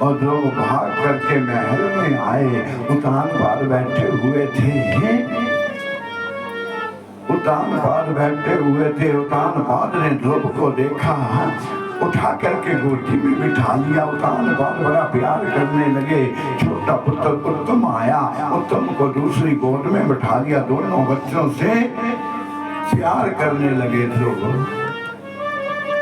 और ध्रुव भाग करके महल में आए। उतान पर बैठे हुए थे, उत्तानपाद बैठे हुए थे। उत्तानपाद ने ध्रुव को देखा, उठा करके गोदी में बिठा लिया। उत्तानपाद बड़ा प्यार करने लगे। छोटा पुत्र उत्तम आया, उत्तम को दूसरी गोद में बिठा लिया। दोनों बच्चों से प्यार करने लगे ध्रुव।